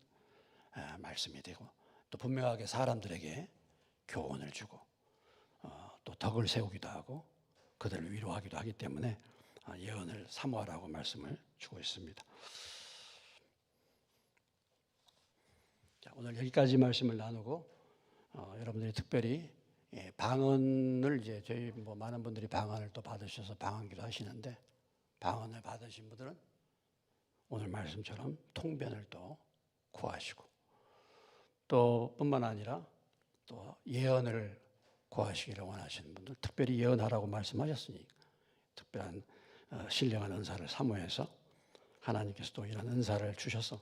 Speaker 1: 말씀이 되고, 또 분명하게 사람들에게 교훈을 주고 또 덕을 세우기도 하고 그들을 위로하기도 하기 때문에 예언을 사모하라고 말씀을 주고 있습니다. 자, 오늘 여기까지 말씀을 나누고 여러분들이 특별히 방언을 이제 저희 뭐 많은 분들이 방언을 또 받으셔서 방언기도 하시는데, 방언을 받으신 분들은 오늘 말씀처럼 통변을 또 구하시고, 또 뿐만 아니라 또 예언을 구하시기를 원하시는 분들, 특별히 예언하라고 말씀하셨으니 특별한 신령한 은사를 사모해서 하나님께서 또 이런 은사를 주셔서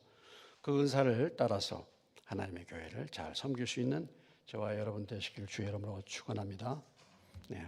Speaker 1: 그 은사를 따라서 하나님의 교회를 잘 섬길 수 있는 저와 여러분 되시길 주의 이름으로 축원합니다. 네.